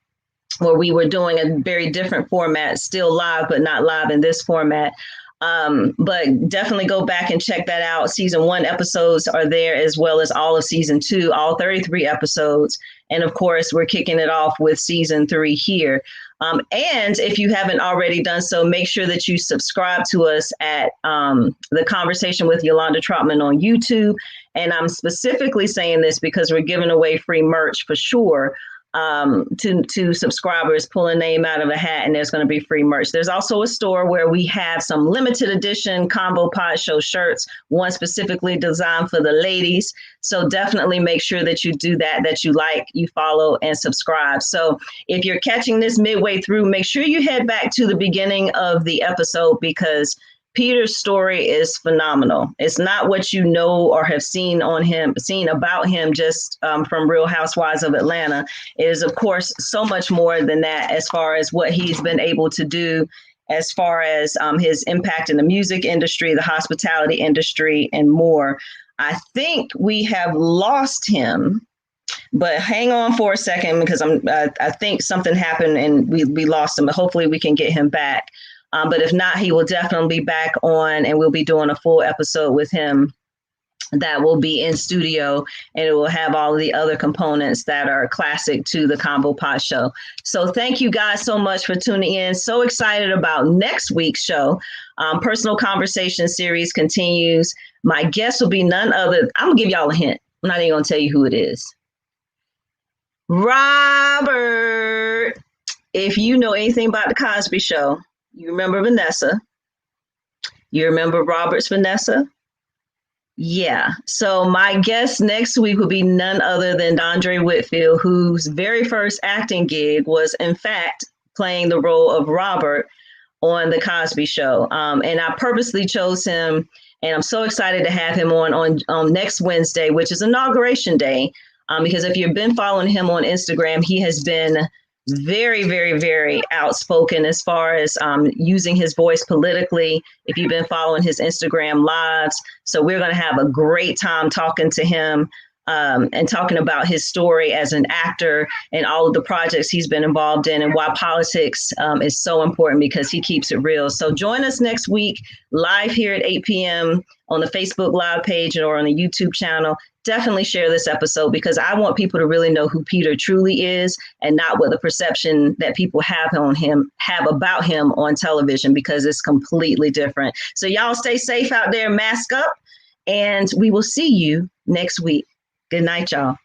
where we were doing a very different format, still live, but not live in this format. But definitely go back and check that out. Season 1 episodes are there, as well as all of season 2, all 33 episodes. And of course, we're kicking it off with season 3 here. And if you haven't already done so, make sure that you subscribe to us at The Conversation with Yolanda Trotman on YouTube. And I'm specifically saying this because we're giving away free merch for sure to subscribers. Pull a name out of a hat and there's going to be free merch. There's also a store where we have some limited edition Convo Pod Show shirts, one specifically designed for the ladies. So definitely make sure that you do that you like, you follow, and subscribe. So if you're catching this midway through, make sure you head back to the beginning of the episode, because Peter's story is phenomenal. It's not what you know or have seen about him just from Real Housewives of Atlanta. It is, of course, so much more than that, as far as what he's been able to do, as far as his impact in the music industry, the hospitality industry, and more. I think we have lost him, but hang on for a second, because I think something happened and we lost him. But hopefully we can get him back. But if not, he will definitely be back on, and we'll be doing a full episode with him that will be in studio, and it will have all of the other components that are classic to the Convo Pod Show. So thank you guys so much for tuning in. So excited about next week's show. Personal Conversation series continues. My guest will be none other. I'm going to give y'all a hint. I'm not even going to tell you who it is. Robert. If you know anything about The Cosby Show, you remember Vanessa. You remember Robert's Vanessa? Yeah. So my guest next week will be none other than Andre Whitfield, whose very first acting gig was, in fact, playing the role of Robert on The Cosby Show. And I purposely chose him, and I'm so excited to have him on next Wednesday, which is Inauguration Day, because if you've been following him on Instagram, he has been very, very, very outspoken as far as using his voice politically, if you've been following his Instagram lives. So we're going to have a great time talking to him and talking about his story as an actor and all of the projects he's been involved in, and why politics is so important, because he keeps it real. So join us next week live here at 8 p.m. on the Facebook Live page or on the YouTube channel. Definitely share this episode, because I want people to really know who Peter truly is, and not what the perception that people have about him on television, because it's completely different. So y'all stay safe out there, mask up, and we will see you next week. Good night, y'all.